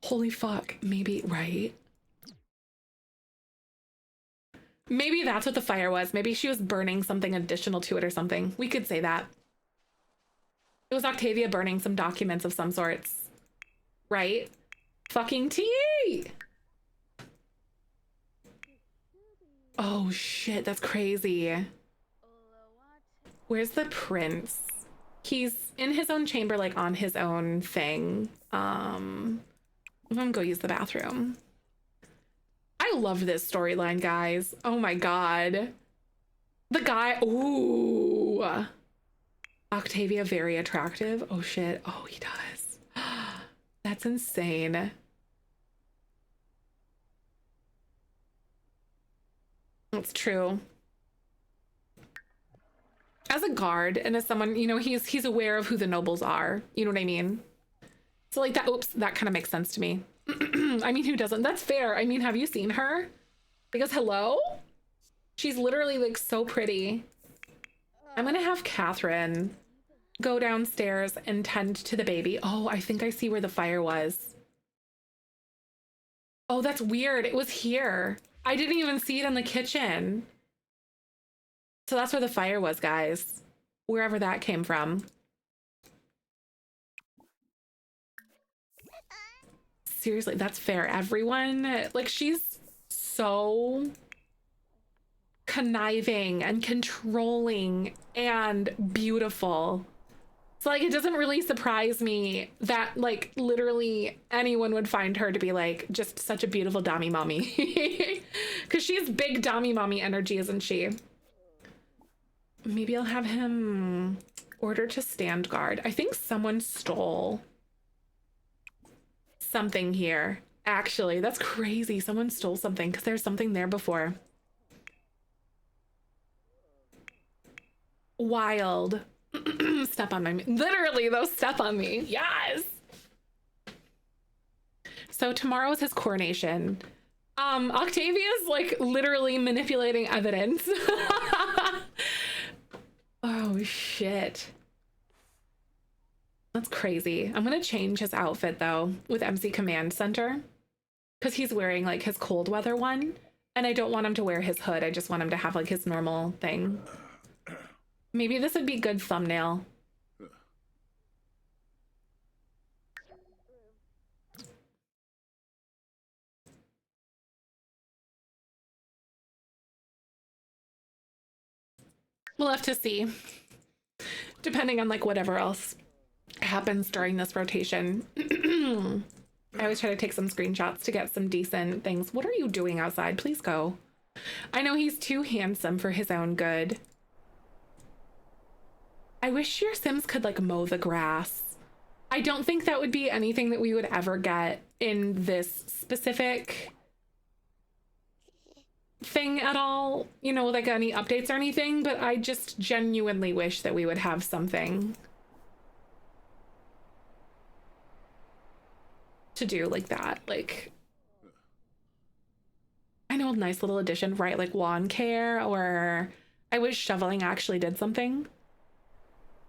Holy fuck. Maybe, right? Maybe that's what the fire was. Maybe she was burning something additional to it or something. We could say that. It was Octavia burning some documents of some sorts. Right? Fucking tea! Oh shit, that's crazy. Where's the prince? He's in his own chamber, like on his own thing. I'm gonna go use the bathroom. I love this storyline, guys. Oh my god. The guy, ooh. Octavia, very attractive. Oh shit. Oh, he does. That's insane. That's true. As a guard and as someone, you know, he's aware of who the nobles are. You know what I mean? So like that, oops, that kind of makes sense to me. I mean, who doesn't? That's fair. I mean, have you seen her? Because hello? She's literally like so pretty. I'm gonna have Catherine go downstairs and tend to the baby. Oh, I think I see where the fire was. Oh, that's weird. It was here. I didn't even see it in the kitchen. So that's where the fire was, guys. Wherever that came from. Seriously, that's fair. Everyone, like, she's so conniving and controlling and beautiful. So, like, it doesn't really surprise me that, like, literally anyone would find her to be, like, just such a beautiful Dami mommy. Because she has big Dami mommy energy, isn't she? Maybe I'll have him order to stand guard. I think someone stole something here. Actually, that's crazy. Someone stole something because there's something there before. Wild. Step on my, literally though, step on me. Yes. So tomorrow is his coronation. Octavia's like literally manipulating evidence. Oh shit. That's crazy. I'm gonna change his outfit though with MC Command Center because he's wearing like his cold weather one and I don't want him to wear his hood. I just want him to have like his normal thing. Maybe this would be good thumbnail. We'll have to see, depending on like whatever else happens during this rotation. I always try to take some screenshots to get some decent things. What are you doing outside? Please go. I know he's too handsome for his own good. I wish your Sims could like mow the grass. I don't think that would be anything that we would ever get in this specific thing at all, you know, like any updates or anything, but I just genuinely wish that we would have something to do like that. Like, I know, a nice little addition, right? Like lawn care, or I wish shoveling actually did something.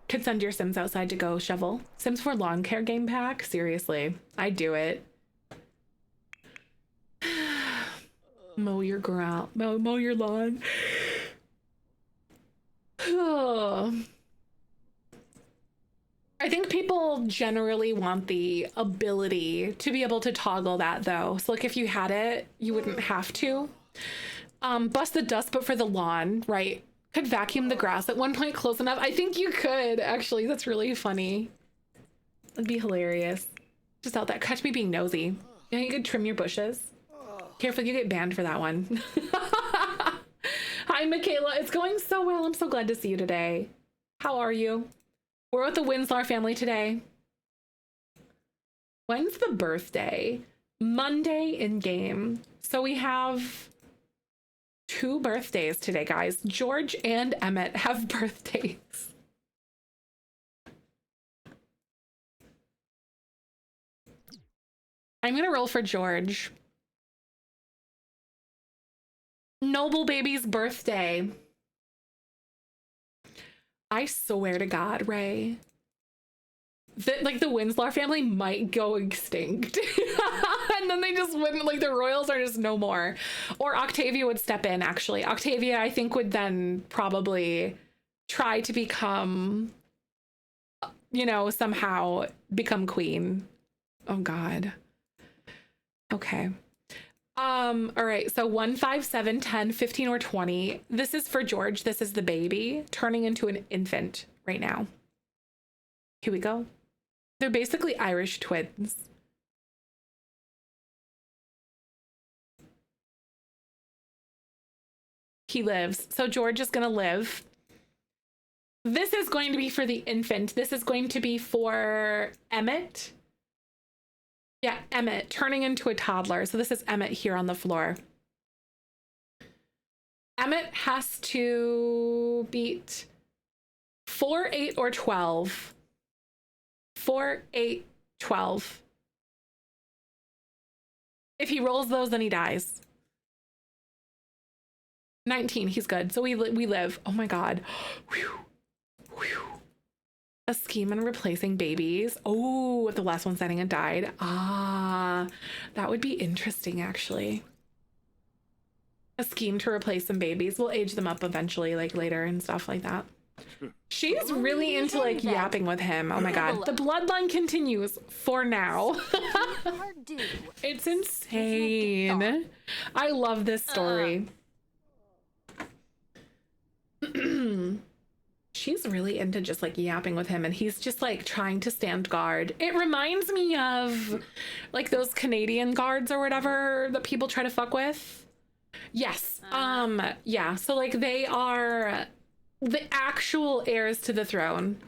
Could send your Sims outside to go shovel. Sims 4 lawn care game pack? Seriously, I'd do it. Mow your ground, mow your lawn. Oh. I think people generally want the ability to be able to toggle that though. So like if you had it, you wouldn't have to. Bust the dust, but for the lawn, right? Could vacuum the grass at one point close enough. I think you could, actually. That's really funny. That'd be hilarious. Just out that. Catch me being nosy. Yeah, you could trim your bushes. Careful, you get banned for that one. Hi, Michaela. It's going so well. I'm so glad to see you today. How are you? We're with the Windslar family today. When's the birthday? Monday in game. So we have 2 birthdays today, guys. George and Emmett have birthdays. I'm gonna roll for George. Noble Baby's birthday. I swear to God, Ray, that like the Windslars family might go extinct. And then they just wouldn't, like the royals are just no more. Or Octavia would step in, actually. Octavia, I think, would then probably try to become, you know, somehow become queen. Oh God. Okay. All right, so 1, 5, 7, 10, 15, or 20. This is for George. This is the baby turning into an infant right now. Here we go. They're basically Irish twins. He lives. So George is gonna live. This is going to be for the infant. This is going to be for Emmett. Yeah, Emmett turning into a toddler. So this is Emmett here on the floor. Emmett has to beat 4, 8, or 12. 4, 8, 12. If he rolls those, then he dies. 19, he's good. So we live. Oh my God. Whew. Whew. A scheme on replacing babies. Oh, the last one setting and died. Ah, that would be interesting, actually. A scheme to replace some babies. We'll age them up eventually, like later and stuff like that. She's really into like yapping with him. Oh my God. The bloodline continues for now. It's insane. I love this story. She's really into just like yapping with him, and he's just like trying to stand guard. It reminds me of like those Canadian guards or whatever that people try to fuck with. Yes. Yeah. So like they are the actual heirs to the throne.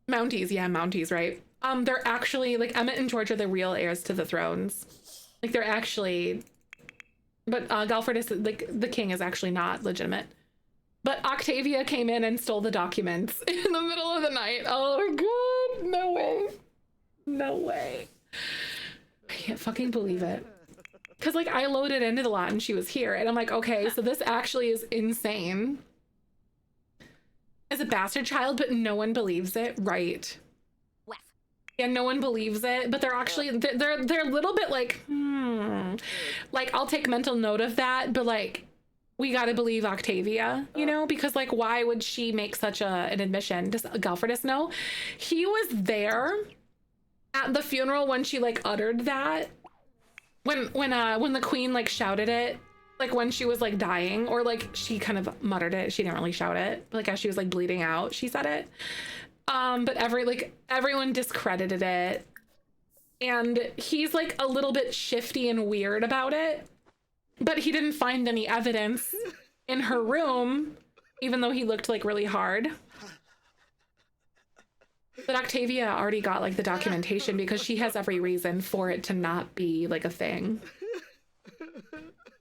Mounties, yeah, Mounties, right? They're actually like Emmett and George are the real heirs to the thrones. Like they're actually, but Galford is like the king is actually not legitimate. But Octavia came in and stole the documents in the middle of the night. Oh my God, no way. No way. I can't fucking believe it. Cause like I loaded into the lot and she was here and I'm like, okay, so this actually is insane. As a bastard child, but no one believes it, right? Yeah, no one believes it, but they're actually, they're a little bit like, like I'll take mental note of that, but like, we got to believe Octavia, you know, because like, why would she make such an admission? Does Galfredus know? He was there at the funeral when she like uttered that, when the queen like shouted it like when she was like dying, or like she kind of muttered it. She didn't really shout it. Like as she was like bleeding out, she said it. But everyone discredited it. And he's like a little bit shifty and weird about it. But he didn't find any evidence in her room, even though he looked like really hard. But Octavia already got like the documentation because she has every reason for it to not be like a thing.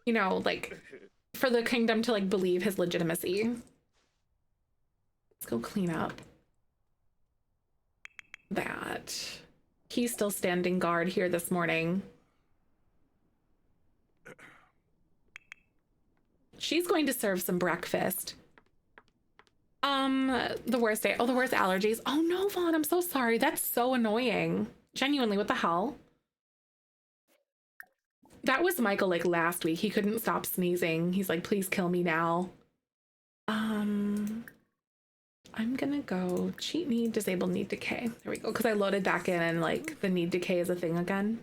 You know, like for the kingdom to like believe his legitimacy. Let's go clean up that. He's still standing guard here this morning. She's going to serve some breakfast. The worst day. Oh, the worst allergies. Oh no, Vaughn, I'm so sorry. That's so annoying. Genuinely, what the hell? That was Michael like last week. He couldn't stop sneezing. He's like, please kill me now. I'm gonna go cheat need, disable need decay. There we go. Because I loaded back in and like the need decay is a thing again.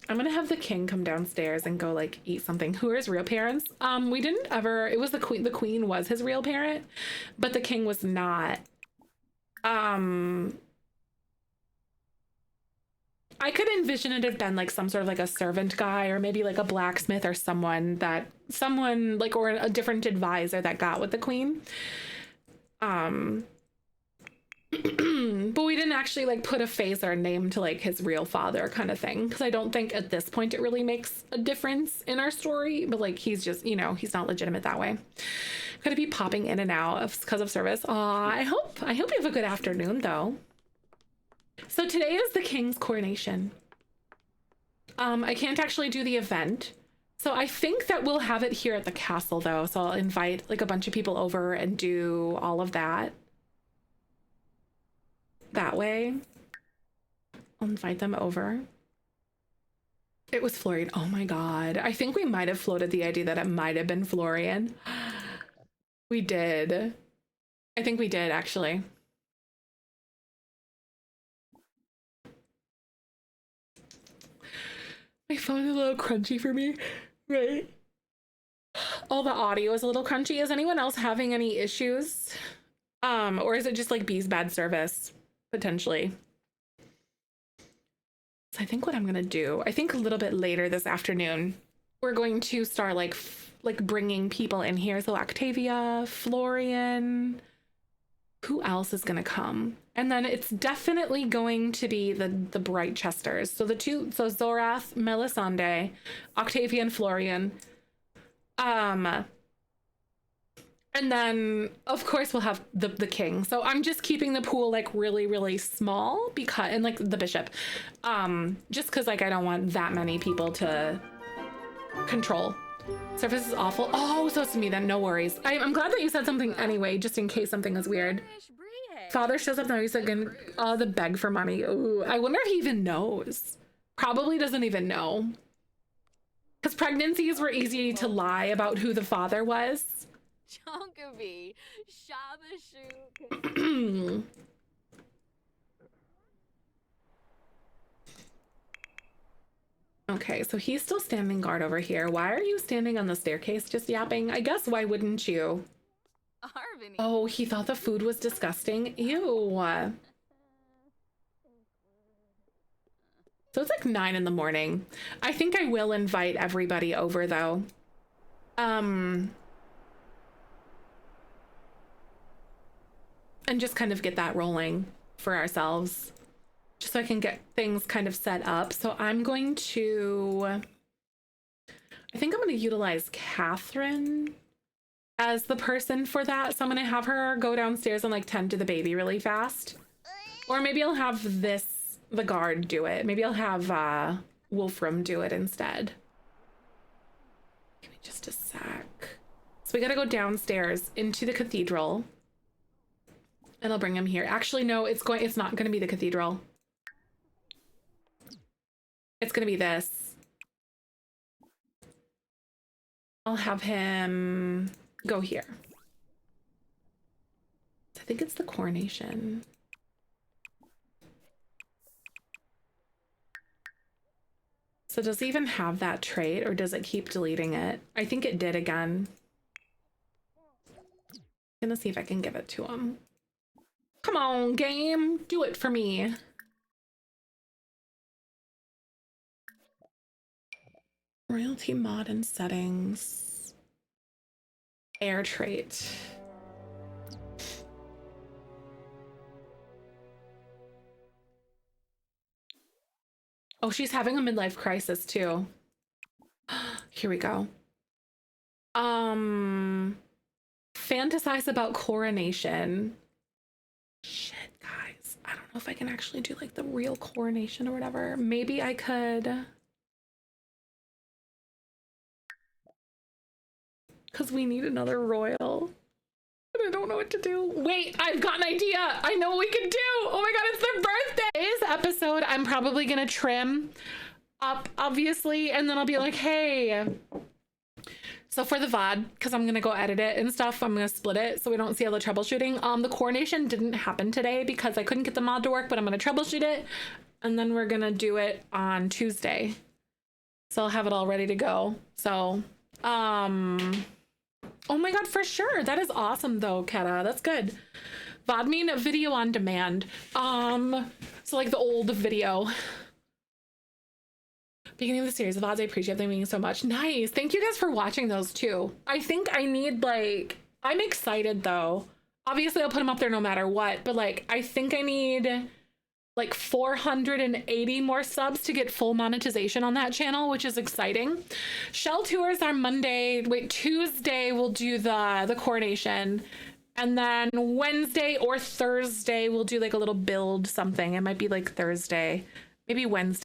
I'm gonna have the king come downstairs and go like eat something. Who are his real parents? We didn't ever, it was the queen. The queen was his real parent, but the king was not. I could envision it have been like some sort of like a servant guy, or maybe like a blacksmith or someone like, or a different advisor that got with the queen. But we didn't actually like put a face or a name to like his real father kind of thing, because I don't think at this point it really makes a difference in our story. But like he's just, you know, he's not legitimate that way. Gonna be popping in and out because of service. I hope you have a good afternoon though. So today is the king's coronation. I can't actually do the event, so I think that we'll have it here at the castle though. So I'll invite like a bunch of people over and do all of that. That way, I'll invite them over. It was Florian. Oh my God. I think we might have floated the idea that it might have been Florian. We did. I think we did actually. My phone is a little crunchy for me, right? All the audio is a little crunchy. Is anyone else having any issues? Or is it just like B's bad service? Potentially. So I think what I'm gonna do, I think a little bit later this afternoon, we're going to start like bringing people in here. So Octavia, Florian, who else is gonna come? And then it's definitely going to be the Bright Chesters. So so Zorath, Melisande, Octavia, and Florian. And then, of course, we'll have the king. So I'm just keeping the pool like really, really small because, and like the bishop, just because like I don't want that many people to control. Surface is awful. Oh, so it's me then. No worries. I'm glad that you said something anyway, just in case something is weird. Father shows up now. He's again, the beg for money. Ooh, I wonder if he even knows. Probably doesn't even know. Because pregnancies were easy to lie about who the father was. Chonkaby, Shabashu. Okay, so he's still standing guard over here. Why are you standing on the staircase just yapping? I guess why wouldn't you? Arvini. Oh, he thought the food was disgusting. Ew. So it's like 9 in the morning. I think I will invite everybody over though. And just kind of get that rolling for ourselves, just so I can get things kind of set up. So I'm going to, I think I'm going to utilize Catherine as the person for that. So I'm going to have her go downstairs and like tend to the baby really fast. Or maybe I'll have the guard do it. Maybe I'll have Wolfram do it instead. Give me just a sec. So we got to go downstairs into the cathedral. And I'll bring him here. Actually, no, it's not going to be the cathedral. It's going to be this. I'll have him go here. I think it's the coronation. So does it even have that trait, or does it keep deleting it? I think it did again. I'm gonna see if I can give it to him. Come on, game, do it for me. Royalty mod and settings. Air trait. Oh, she's having a midlife crisis too. Here we go. Fantasize about coronation. Shit, guys. I don't know if I can actually do like the real coronation or whatever. Maybe I could. Because we need another royal. But I don't know what to do. Wait, I've got an idea. I know what we can do. Oh my God, it's their birthday. Today's episode, I'm probably going to trim up, obviously. And then I'll be like, hey. So for the VOD, because I'm going to go edit it and stuff, I'm going to split it so we don't see all the troubleshooting. The coronation didn't happen today because I couldn't get the mod to work, but I'm going to troubleshoot it. And then we're going to do it on Tuesday. So I'll have it all ready to go. So, oh my God, for sure. That is awesome though, Keta. That's good. VOD mean video on demand. So like the old video. Beginning of the series, the VODs, I appreciate them being so much. Nice. Thank you guys for watching those too. I think I need like, I'm excited though. Obviously I'll put them up there no matter what, but like, I think I need like 480 more subs to get full monetization on that channel, which is exciting. Shell tours are Monday. Wait, Tuesday we'll do the coronation. And then Wednesday or Thursday we'll do like a little build something. It might be like Thursday, maybe Wednesday.